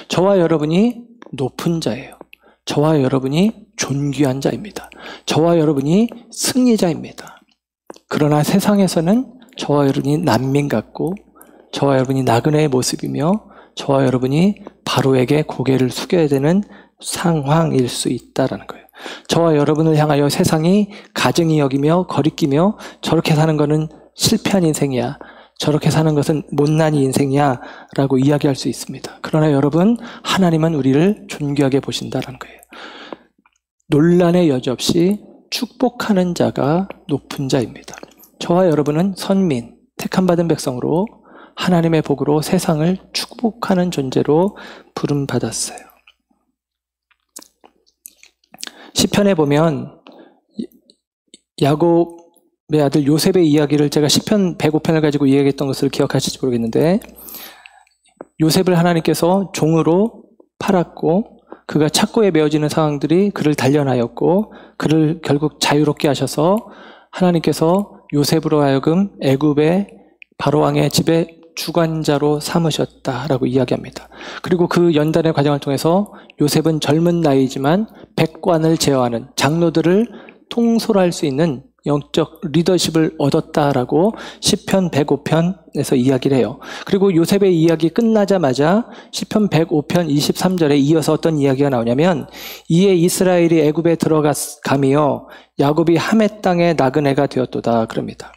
저와 여러분이 높은 자예요. 저와 여러분이 존귀한 자입니다. 저와 여러분이 승리자입니다. 그러나 세상에서는 저와 여러분이 난민 같고 저와 여러분이 나그네의 모습이며 저와 여러분이 바로에게 고개를 숙여야 되는 상황일 수 있다는 거예요. 저와 여러분을 향하여 세상이 가증히 여기며 거리끼며 저렇게 사는 것은 실패한 인생이야, 저렇게 사는 것은 못난 인생이야 라고 이야기할 수 있습니다. 그러나 여러분, 하나님은 우리를 존귀하게 보신다는 거예요. 논란의 여지 없이 축복하는 자가 높은 자입니다. 저와 여러분은 선민, 택함받은 백성으로 하나님의 복으로 세상을 축복하는 존재로 부름받았어요. 시편에 보면 야곱의 아들 요셉의 이야기를 제가 시편 105편을 가지고 이야기했던 것을 기억하실지 모르겠는데, 요셉을 하나님께서 종으로 팔았고 그가 착고에 메어지는 상황들이 그를 단련하였고 그를 결국 자유롭게 하셔서 하나님께서 요셉으로 하여금 애굽의 바로왕의 집에 주관자로 삼으셨다라고 이야기합니다. 그리고 그 연단의 과정을 통해서 요셉은 젊은 나이지만 백관을 제어하는 장로들을 통솔할 수 있는 영적 리더십을 얻었다라고 시편 105편에서 이야기를 해요. 그리고 요셉의 이야기 끝나자마자 시편 105편 23절에 이어서 어떤 이야기가 나오냐면, 이에 이스라엘이 애굽에 들어가며 야곱이 하멜 땅의 나그네가 되었도다 그럽니다.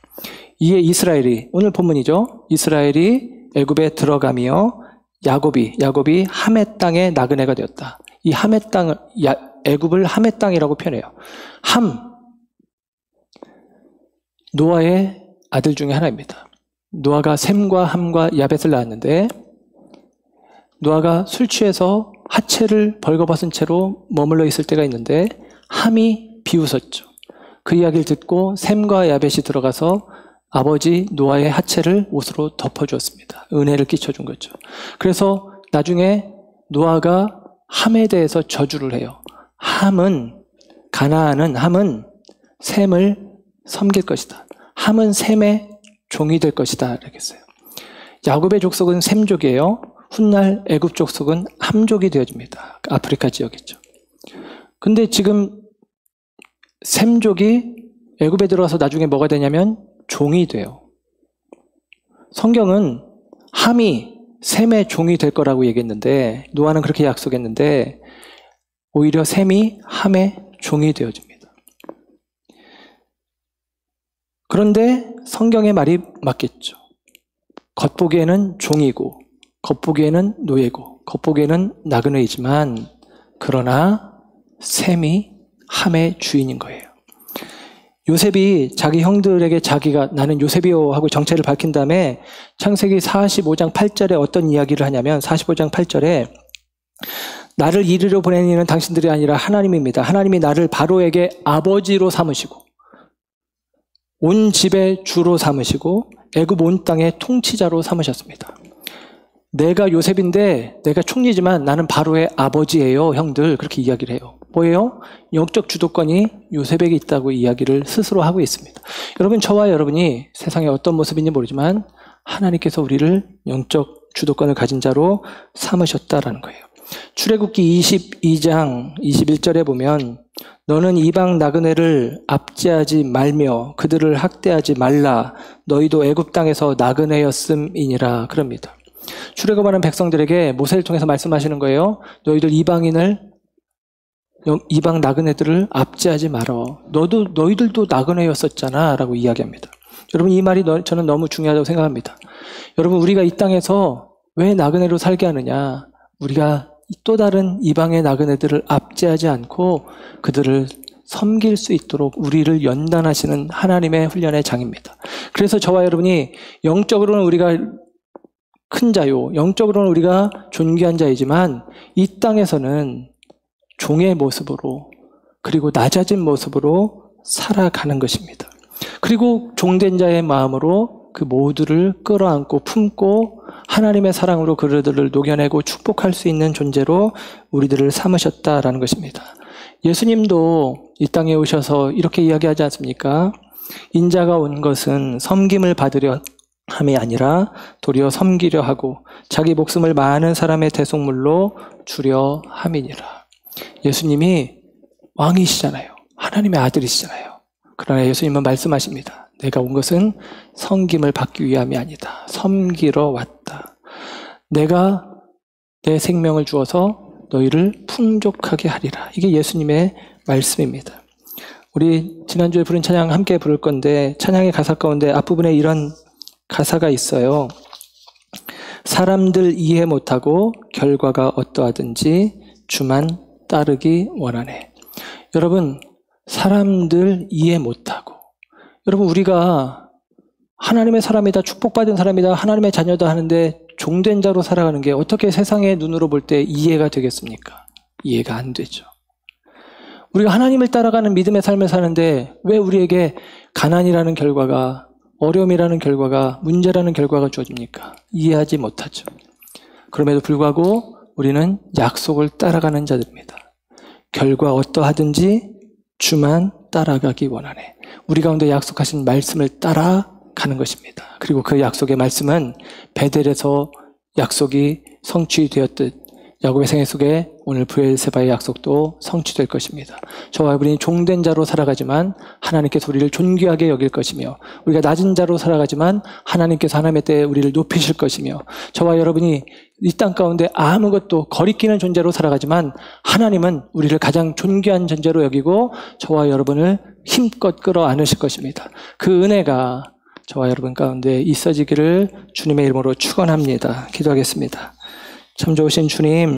이에 이스라엘이, 오늘 본문이죠. 이스라엘이 애굽에 들어가며 야곱이 하멜 땅의 나그네가 되었다. 이 하멜 땅을, 애굽을 하멜 땅이라고 표현해요. 노아의 아들 중에 하나입니다. 노아가 셈과 함과 야벳을 낳았는데, 노아가 술 취해서 하체를 벌거벗은 채로 머물러 있을 때가 있는데 함이 비웃었죠. 그 이야기를 듣고 셈과 야벳이 들어가서 아버지 노아의 하체를 옷으로 덮어주었습니다. 은혜를 끼쳐준 거죠. 그래서 나중에 노아가 함에 대해서 저주를 해요. 가나안은 함은 셈을 섬길 것이다. 함은 셈의 종이 될 것이다. 이렇겠어요. 야곱의 족속은 셈족이에요. 훗날 애굽 족속은 함족이 되어집니다. 아프리카 지역이죠. 근데 지금 셈족이 애굽에 들어와서 나중에 뭐가 되냐면 종이 돼요. 성경은 함이 셈의 종이 될 거라고 얘기했는데, 노아는 그렇게 약속했는데 오히려 셈이 함의 종이 되어집니다. 그런데 성경의 말이 맞겠죠. 겉보기에는 종이고 겉보기에는 노예고 겉보기에는 나그네이지만 그러나 셈이 함의 주인인 거예요. 요셉이 자기 형들에게 자기가 나는 요셉이요 하고 정체를 밝힌 다음에 창세기 45장 8절에 어떤 이야기를 하냐면 45장 8절에 나를 이리로 보낸 이는 당신들이 아니라 하나님입니다. 하나님이 나를 바로에게 아버지로 삼으시고 온 집의 주로 삼으시고 애굽 온 땅의 통치자로 삼으셨습니다. 내가 요셉인데 내가 총리지만 나는 바로의 아버지예요, 형들. 그렇게 이야기를 해요. 뭐예요? 영적 주도권이 요셉에게 있다고 이야기를 스스로 하고 있습니다. 여러분, 저와 여러분이 세상에 어떤 모습인지 모르지만 하나님께서 우리를 영적 주도권을 가진 자로 삼으셨다라는 거예요. 출애굽기 22장 21절에 보면 너는 이방 나그네를 압제하지 말며 그들을 학대하지 말라. 너희도 애굽 땅에서 나그네였음이니라. 그럽니다. 출애굽하는 백성들에게 모세를 통해서 말씀하시는 거예요. 너희들 이방 나그네들을 압제하지 말어. 너희들도 나그네였었잖아 라고 이야기합니다. 여러분, 이 말이 저는 너무 중요하다고 생각합니다. 여러분, 우리가 이 땅에서 왜 나그네로 살게 하느냐? 우리가 또 다른 이방의 나그네들을 압제하지 않고 그들을 섬길 수 있도록 우리를 연단하시는 하나님의 훈련의 장입니다. 그래서 저와 여러분이 영적으로는 우리가 큰 자요, 영적으로는 우리가 존귀한 자이지만 이 땅에서는 종의 모습으로 그리고 낮아진 모습으로 살아가는 것입니다. 그리고 종된 자의 마음으로 그 모두를 끌어안고 품고 하나님의 사랑으로 그들을 녹여내고 축복할 수 있는 존재로 우리들을 삼으셨다라는 것입니다. 예수님도 이 땅에 오셔서 이렇게 이야기하지 않습니까? 인자가 온 것은 섬김을 받으려 함이 아니라 도리어 섬기려 하고 자기 목숨을 많은 사람의 대속물로 주려 함이니라. 예수님이 왕이시잖아요. 하나님의 아들이시잖아요. 그러나 예수님은 말씀하십니다. 내가 온 것은 섬김을 받기 위함이 아니다. 섬기러 왔다. 내가 내 생명을 주어서 너희를 풍족하게 하리라. 이게 예수님의 말씀입니다. 우리 지난주에 부른 찬양 함께 부를 건데 찬양의 가사 가운데 앞부분에 이런 가사가 있어요. 사람들 이해 못하고 결과가 어떠하든지 주만 따르기 원하네. 여러분, 사람들 이해 못하고, 여러분, 우리가 하나님의 사람이다, 축복받은 사람이다, 하나님의 자녀다 하는데 종된 자로 살아가는 게 어떻게 세상의 눈으로 볼 때 이해가 되겠습니까? 이해가 안 되죠. 우리가 하나님을 따라가는 믿음의 삶을 사는데 왜 우리에게 가난이라는 결과가, 어려움이라는 결과가, 문제라는 결과가 주어집니까? 이해하지 못하죠. 그럼에도 불구하고 우리는 약속을 따라가는 자들입니다. 결과 어떠하든지 주만 따라가기 원하네. 우리 가운데 약속하신 말씀을 따라가는 것입니다. 그리고 그 약속의 말씀은 베델에서 약속이 성취되었듯 야곱의 생애 속에 오늘 브엘세바의 약속도 성취될 것입니다. 저와 여러분이 종된 자로 살아가지만 하나님께서 우리를 존귀하게 여길 것이며, 우리가 낮은 자로 살아가지만 하나님께서 하나님의 때에 우리를 높이실 것이며, 저와 여러분이 이 땅 가운데 아무것도 거리끼는 존재로 살아가지만 하나님은 우리를 가장 존귀한 존재로 여기고 저와 여러분을 힘껏 끌어안으실 것입니다. 그 은혜가 저와 여러분 가운데 있어지기를 주님의 이름으로 축원합니다. 기도하겠습니다. 참 좋으신 주님,